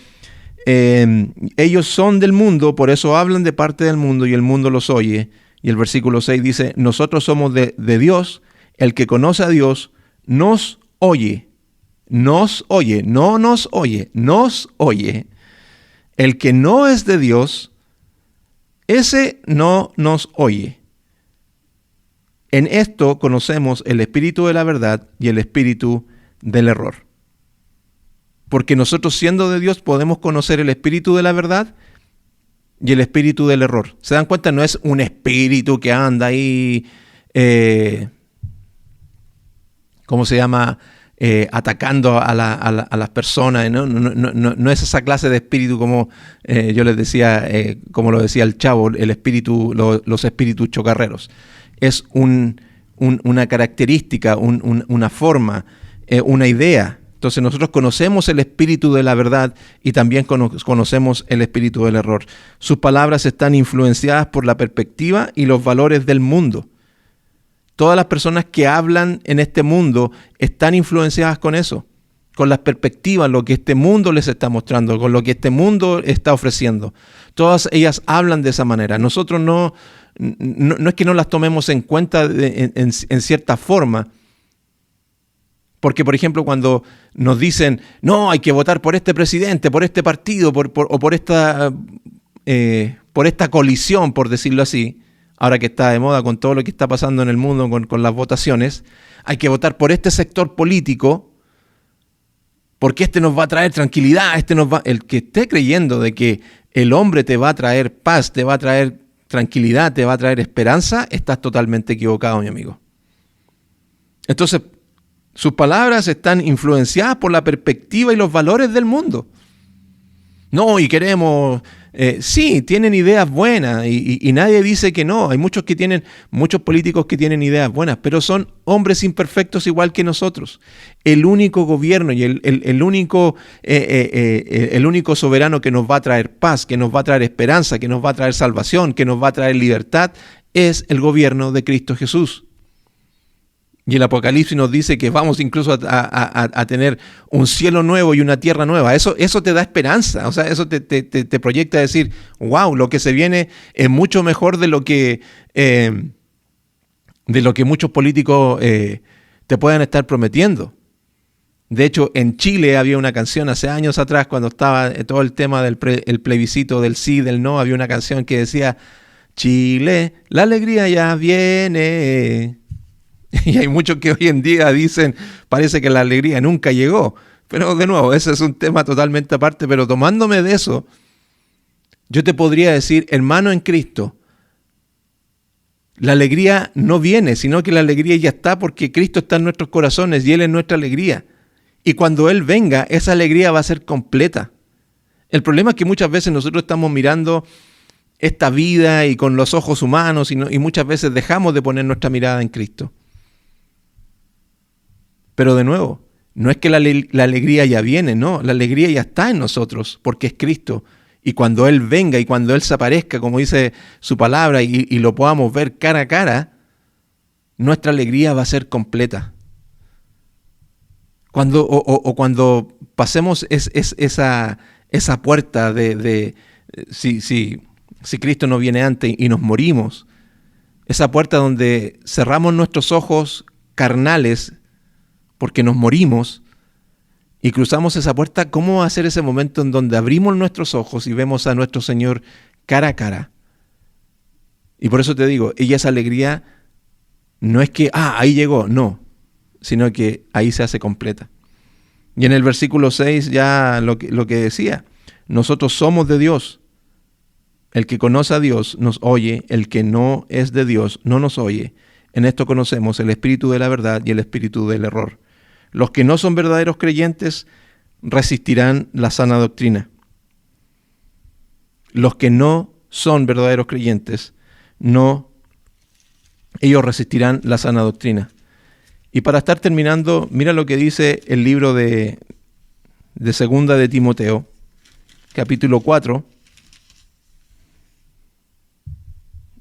Speaker 1: ellos son del mundo, por eso hablan de parte del mundo y el mundo los oye. Y el versículo 6 dice, nosotros somos de Dios, el que conoce a Dios nos oye, no nos oye, nos oye. El que no es de Dios, ese no nos oye. En esto conocemos el espíritu de la verdad y el espíritu del error. Porque nosotros, siendo de Dios, podemos conocer el espíritu de la verdad y el espíritu del error. ¿Se dan cuenta? No es un espíritu que anda ahí, ¿cómo se llama? Atacando a las personas. No es esa clase de espíritu como yo les decía, como lo decía el Chavo, el espíritu, los espíritus chocarreros. Es una característica, una forma, una idea. Entonces nosotros conocemos el espíritu de la verdad y también conocemos el espíritu del error. Sus palabras están influenciadas por la perspectiva y los valores del mundo. Todas las personas que hablan en este mundo están influenciadas con eso, con las perspectivas, lo que este mundo les está mostrando, con lo que este mundo está ofreciendo. Todas ellas hablan de esa manera. Nosotros no es que no las tomemos en cuenta en cierta forma, porque, por ejemplo, cuando nos dicen, no, hay que votar por este presidente, por este partido, o por esta colisión, por decirlo así, ahora que está de moda con todo lo que está pasando en el mundo con las votaciones, hay que votar por este sector político, porque este nos va a traer tranquilidad, el que esté creyendo de que el hombre te va a traer paz, te va a traer tranquilidad, te va a traer esperanza, estás totalmente equivocado, mi amigo. Entonces, sus palabras están influenciadas por la perspectiva y los valores del mundo. No, y queremos, sí, tienen ideas buenas y nadie dice que no. Hay muchos políticos que tienen ideas buenas, pero son hombres imperfectos igual que nosotros. El único gobierno y el único soberano que nos va a traer paz, que nos va a traer esperanza, que nos va a traer salvación, que nos va a traer libertad, es el gobierno de Cristo Jesús. Y el Apocalipsis nos dice que vamos incluso a tener un cielo nuevo y una tierra nueva. Eso te da esperanza. O sea, eso te proyecta a decir, wow, lo que se viene es mucho mejor de lo que muchos políticos te puedan estar prometiendo. De hecho, en Chile había una canción hace años atrás, cuando estaba todo el tema del plebiscito del sí, del no, había una canción que decía, Chile, la alegría ya viene. Y hay muchos que hoy en día dicen, parece que la alegría nunca llegó. Pero de nuevo, ese es un tema totalmente aparte. Pero tomándome de eso, yo te podría decir, hermano en Cristo, la alegría no viene, sino que la alegría ya está, porque Cristo está en nuestros corazones y Él es nuestra alegría. Y cuando Él venga, esa alegría va a ser completa. El problema es que muchas veces nosotros estamos mirando esta vida y con los ojos humanos y muchas veces dejamos de poner nuestra mirada en Cristo. Pero de nuevo, no es que la alegría ya viene, no, la alegría ya está en nosotros porque es Cristo. Y cuando Él venga y cuando Él se aparezca, como dice su palabra, y lo podamos ver cara a cara, nuestra alegría va a ser completa. Cuando pasemos esa puerta si Cristo no viene antes y nos morimos, esa puerta donde cerramos nuestros ojos carnales porque nos morimos y cruzamos esa puerta, ¿cómo va a ser ese momento en donde abrimos nuestros ojos y vemos a nuestro Señor cara a cara? Y por eso te digo, esa alegría no es que, ahí llegó, no, sino que ahí se hace completa. Y en el versículo 6 ya lo que decía, nosotros somos de Dios. El que conoce a Dios nos oye, el que no es de Dios no nos oye. En esto conocemos el espíritu de la verdad y el espíritu del error. Los que no son verdaderos creyentes resistirán la sana doctrina. Los que no son verdaderos creyentes, ellos resistirán la sana doctrina. Y para estar terminando, mira lo que dice el libro de Segunda de Timoteo, capítulo 4,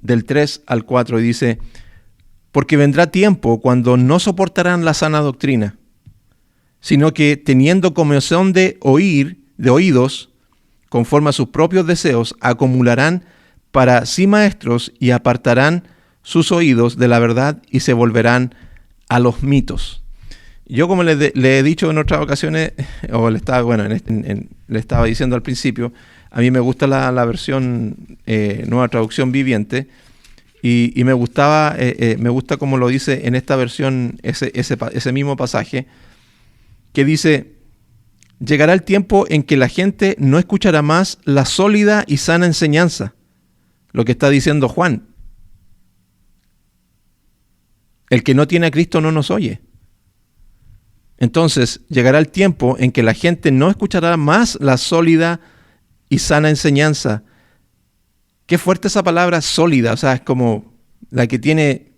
Speaker 1: del 3 al 4, y dice: porque vendrá tiempo cuando no soportarán la sana doctrina, sino que teniendo comezón de oídos, conforme a sus propios deseos, acumularán para sí maestros y apartarán sus oídos de la verdad y se volverán a los mitos. Yo, como le he dicho en otras ocasiones, o le estaba diciendo al principio, a mí me gusta la versión Nueva Traducción Viviente, y me gusta como lo dice en esta versión ese mismo pasaje, que dice: llegará el tiempo en que la gente no escuchará más la sólida y sana enseñanza, lo que está diciendo Juan. El que no tiene a Cristo no nos oye. Entonces, llegará el tiempo en que la gente no escuchará más la sólida y sana enseñanza. Qué fuerte esa palabra sólida, o sea, es como la que tiene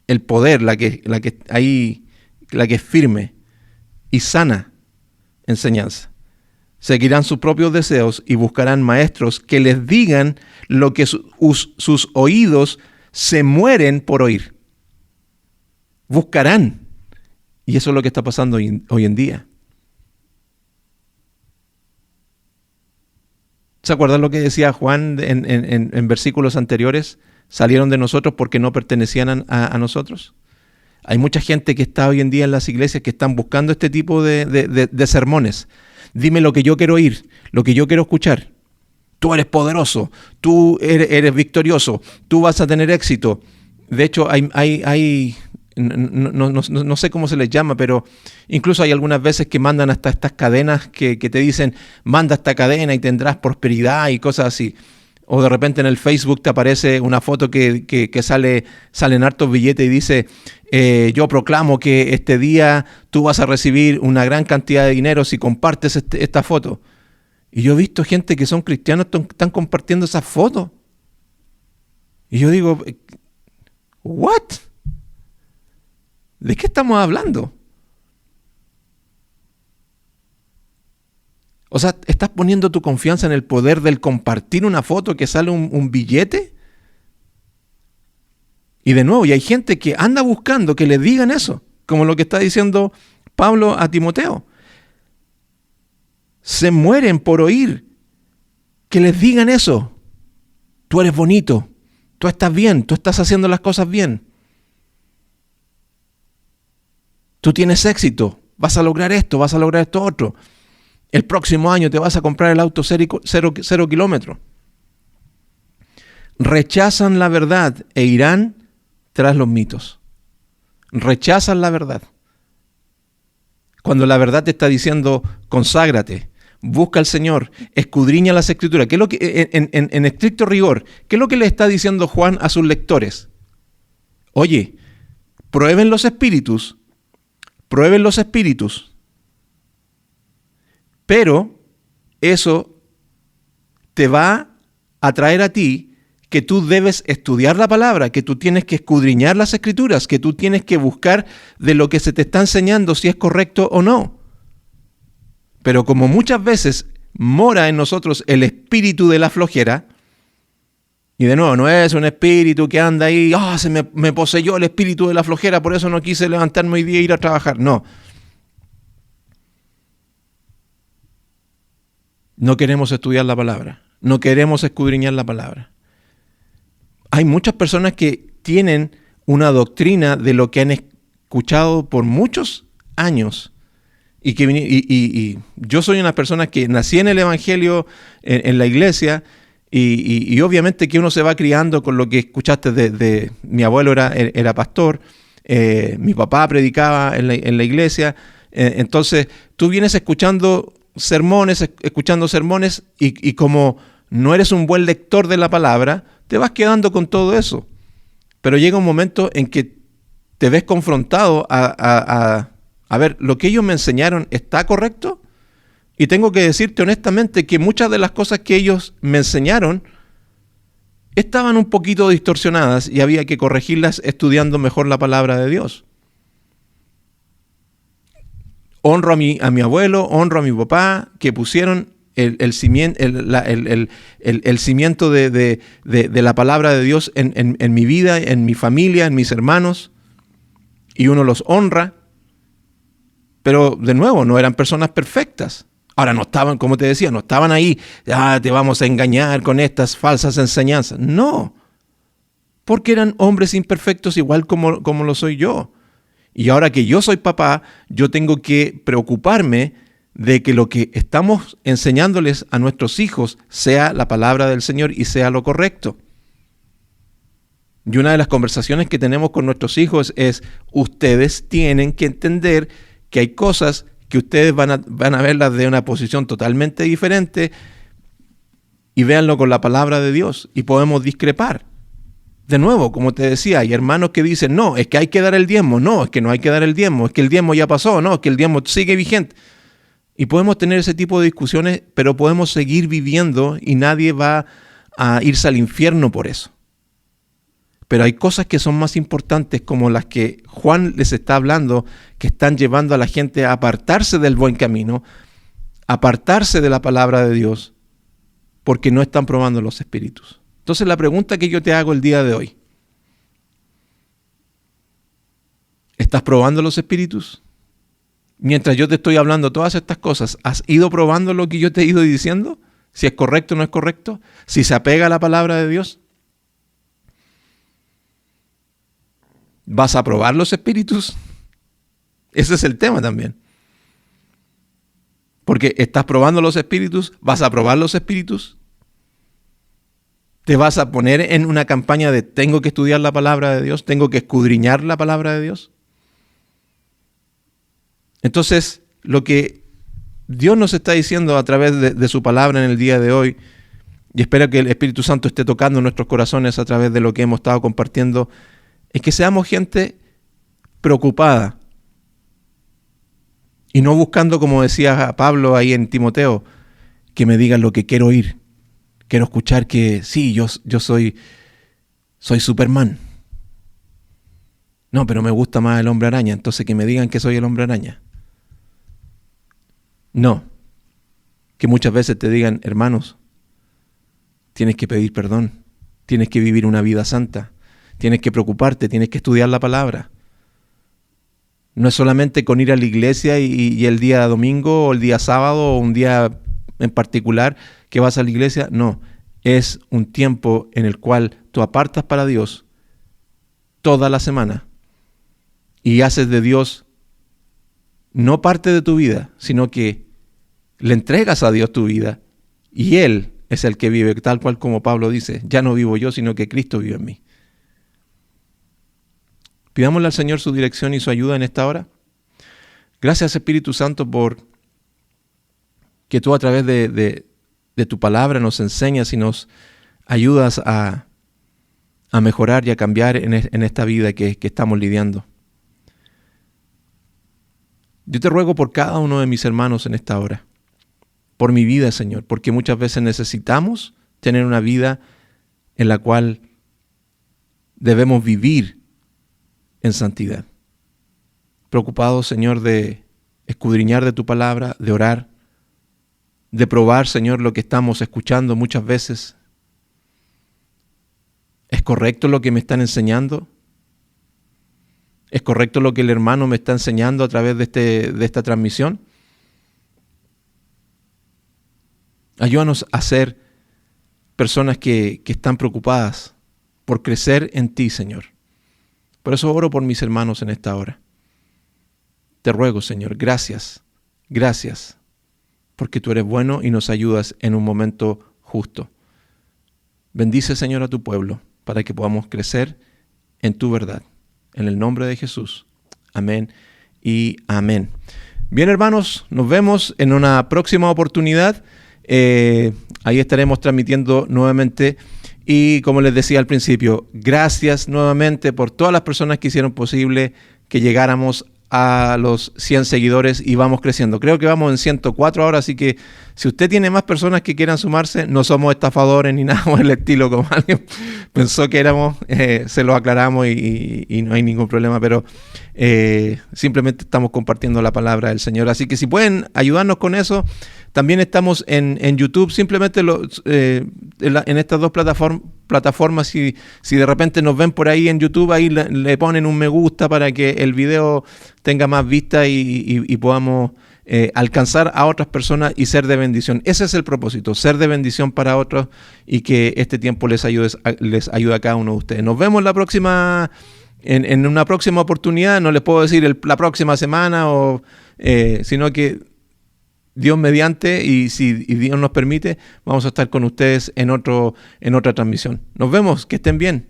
Speaker 1: el poder, la que es firme, y sana enseñanza. Seguirán sus propios deseos y buscarán maestros que les digan lo que sus oídos se mueren por oír. Buscarán. Y eso es lo que está pasando hoy en día. ¿Se acuerdan lo que decía Juan en versículos anteriores? Salieron de nosotros porque no pertenecían a nosotros. Hay mucha gente que está hoy en día en las iglesias que están buscando este tipo de sermones. Dime lo que yo quiero oír, lo que yo quiero escuchar. Tú eres poderoso, tú eres victorioso, tú vas a tener éxito. De hecho, hay no sé cómo se les llama, pero incluso hay algunas veces que mandan hasta estas cadenas que te dicen: manda esta cadena y tendrás prosperidad y cosas así. O de repente en el Facebook te aparece una foto que salen hartos billetes y dice: yo proclamo que este día tú vas a recibir una gran cantidad de dinero si compartes esta foto. Y yo he visto gente que son cristianos están compartiendo esas fotos. Y yo digo: ¿what? ¿De qué estamos hablando? O sea, ¿estás poniendo tu confianza en el poder del compartir una foto que sale un billete? Y de nuevo, y hay gente que anda buscando que le digan eso, como lo que está diciendo Pablo a Timoteo. Se mueren por oír que les digan eso. Tú eres bonito, tú estás bien, tú estás haciendo las cosas bien. Tú tienes éxito, vas a lograr esto otro. El próximo año te vas a comprar el auto 0 kilómetros. Rechazan la verdad e irán tras los mitos. Rechazan la verdad. Cuando la verdad te está diciendo: conságrate, busca al Señor, escudriña las Escrituras. ¿Qué es lo que, en estricto rigor, qué es lo que le está diciendo Juan a sus lectores? Oye, prueben los espíritus, pero eso te va a traer a ti que tú debes estudiar la palabra, que tú tienes que escudriñar las escrituras, que tú tienes que buscar de lo que se te está enseñando si es correcto o no. Pero como muchas veces mora en nosotros el espíritu de la flojera, y de nuevo, no es un espíritu que anda ahí, me poseyó el espíritu de la flojera, por eso no quise levantarme hoy día e ir a trabajar. No. No queremos estudiar la palabra, no queremos escudriñar la palabra. Hay muchas personas que tienen una doctrina de lo que han escuchado por muchos años. Y yo soy una persona que nací en el Evangelio, en la iglesia, y obviamente que uno se va criando con lo que escuchaste de mi abuelo era pastor, mi papá predicaba en la iglesia, entonces tú vienes escuchando sermones, y como no eres un buen lector de la palabra, te vas quedando con todo eso. Pero llega un momento en que te ves confrontado a ver, ¿lo que ellos me enseñaron está correcto? Y tengo que decirte honestamente que muchas de las cosas que ellos me enseñaron estaban un poquito distorsionadas y había que corregirlas estudiando mejor la palabra de Dios. Honro a mi abuelo, honro a mi papá, que pusieron el cimiento de la palabra de Dios en mi vida, en mi familia, en mis hermanos, y uno los honra. Pero de nuevo, no eran personas perfectas. Ahora no estaban, como te decía, no estaban ahí, te vamos a engañar con estas falsas enseñanzas. No, porque eran hombres imperfectos igual como lo soy yo. Y ahora que yo soy papá, yo tengo que preocuparme de que lo que estamos enseñándoles a nuestros hijos sea la palabra del Señor y sea lo correcto. Y una de las conversaciones que tenemos con nuestros hijos es, ustedes tienen que entender que hay cosas que ustedes van a verlas de una posición totalmente diferente, y véanlo con la palabra de Dios, y podemos discrepar. De nuevo, como te decía, hay hermanos que dicen, no, es que hay que dar el diezmo, no, es que no hay que dar el diezmo, es que el diezmo ya pasó, no, es que el diezmo sigue vigente. Y podemos tener ese tipo de discusiones, pero podemos seguir viviendo y nadie va a irse al infierno por eso. Pero hay cosas que son más importantes, como las que Juan les está hablando, que están llevando a la gente a apartarse del buen camino, apartarse de la palabra de Dios, porque no están probando los espíritus. Entonces la pregunta que yo te hago el día de hoy, ¿estás probando los espíritus? Mientras yo te estoy hablando todas estas cosas, ¿has ido probando lo que yo te he ido diciendo? Si es correcto o no es correcto, si se apega a la palabra de Dios. ¿Vas a probar los espíritus? Ese es el tema también. Porque estás probando los espíritus, ¿vas a probar los espíritus? ¿Te vas a poner en una campaña de tengo que estudiar la palabra de Dios, tengo que escudriñar la palabra de Dios? Entonces, lo que Dios nos está diciendo a través de su palabra en el día de hoy, y espero que el Espíritu Santo esté tocando nuestros corazones a través de lo que hemos estado compartiendo, es que seamos gente preocupada y no buscando, como decía Pablo ahí en Timoteo, que me digan lo que quiero oír. Quiero escuchar que sí, yo soy Superman. No, pero me gusta más el hombre araña, entonces que me digan que soy el hombre araña. No, que muchas veces te digan, hermanos, tienes que pedir perdón, tienes que vivir una vida santa, tienes que preocuparte, tienes que estudiar la palabra. No es solamente con ir a la iglesia y el día domingo o el día sábado o un día en particular que vas a la iglesia. No, es un tiempo en el cual tú apartas para Dios toda la semana y haces de Dios no parte de tu vida, sino que le entregas a Dios tu vida y Él es el que vive, tal cual como Pablo dice, ya no vivo yo, sino que Cristo vive en mí. Pidámosle al Señor su dirección y su ayuda en esta hora. Gracias, Espíritu Santo, por que tú a través de tu palabra nos enseñas y nos ayudas a mejorar y a cambiar en esta vida que estamos lidiando. Yo te ruego por cada uno de mis hermanos en esta hora, por mi vida, Señor, porque muchas veces necesitamos tener una vida en la cual debemos vivir en santidad. Preocupados, Señor, de escudriñar de tu palabra, de orar, de probar, Señor, lo que estamos escuchando muchas veces. ¿Es correcto lo que me están enseñando? ¿Es correcto lo que el hermano me está enseñando a través de esta transmisión? Ayúdanos a ser personas que están preocupadas por crecer en ti, Señor. Por eso oro por mis hermanos en esta hora. Te ruego, Señor, gracias, porque tú eres bueno y nos ayudas en un momento justo. Bendice, Señor, a tu pueblo para que podamos crecer en tu verdad. En el nombre de Jesús. Amén y amén. Bien, hermanos, nos vemos en una próxima oportunidad. Ahí estaremos transmitiendo nuevamente. Y como les decía al principio, gracias nuevamente por todas las personas que hicieron posible que llegáramos a los 100 seguidores y vamos creciendo. Creo que vamos en 104 ahora, así que si usted tiene más personas que quieran sumarse, no somos estafadores ni nada por el estilo, como alguien pensó que éramos, se lo aclaramos y no hay ningún problema, pero simplemente estamos compartiendo la palabra del Señor. Así que si pueden ayudarnos con eso, también estamos en YouTube, simplemente en estas dos plataformas, si de repente nos ven por ahí en YouTube, ahí le ponen un me gusta para que el video tenga más vista y podamos alcanzar a otras personas y ser de bendición. Ese es el propósito, ser de bendición para otros y que este tiempo les ayude a cada uno de ustedes. Nos vemos en una próxima oportunidad, no les puedo decir la próxima semana, sino que Dios mediante, y si Dios nos permite, vamos a estar con ustedes en otra transmisión. Nos vemos, que estén bien.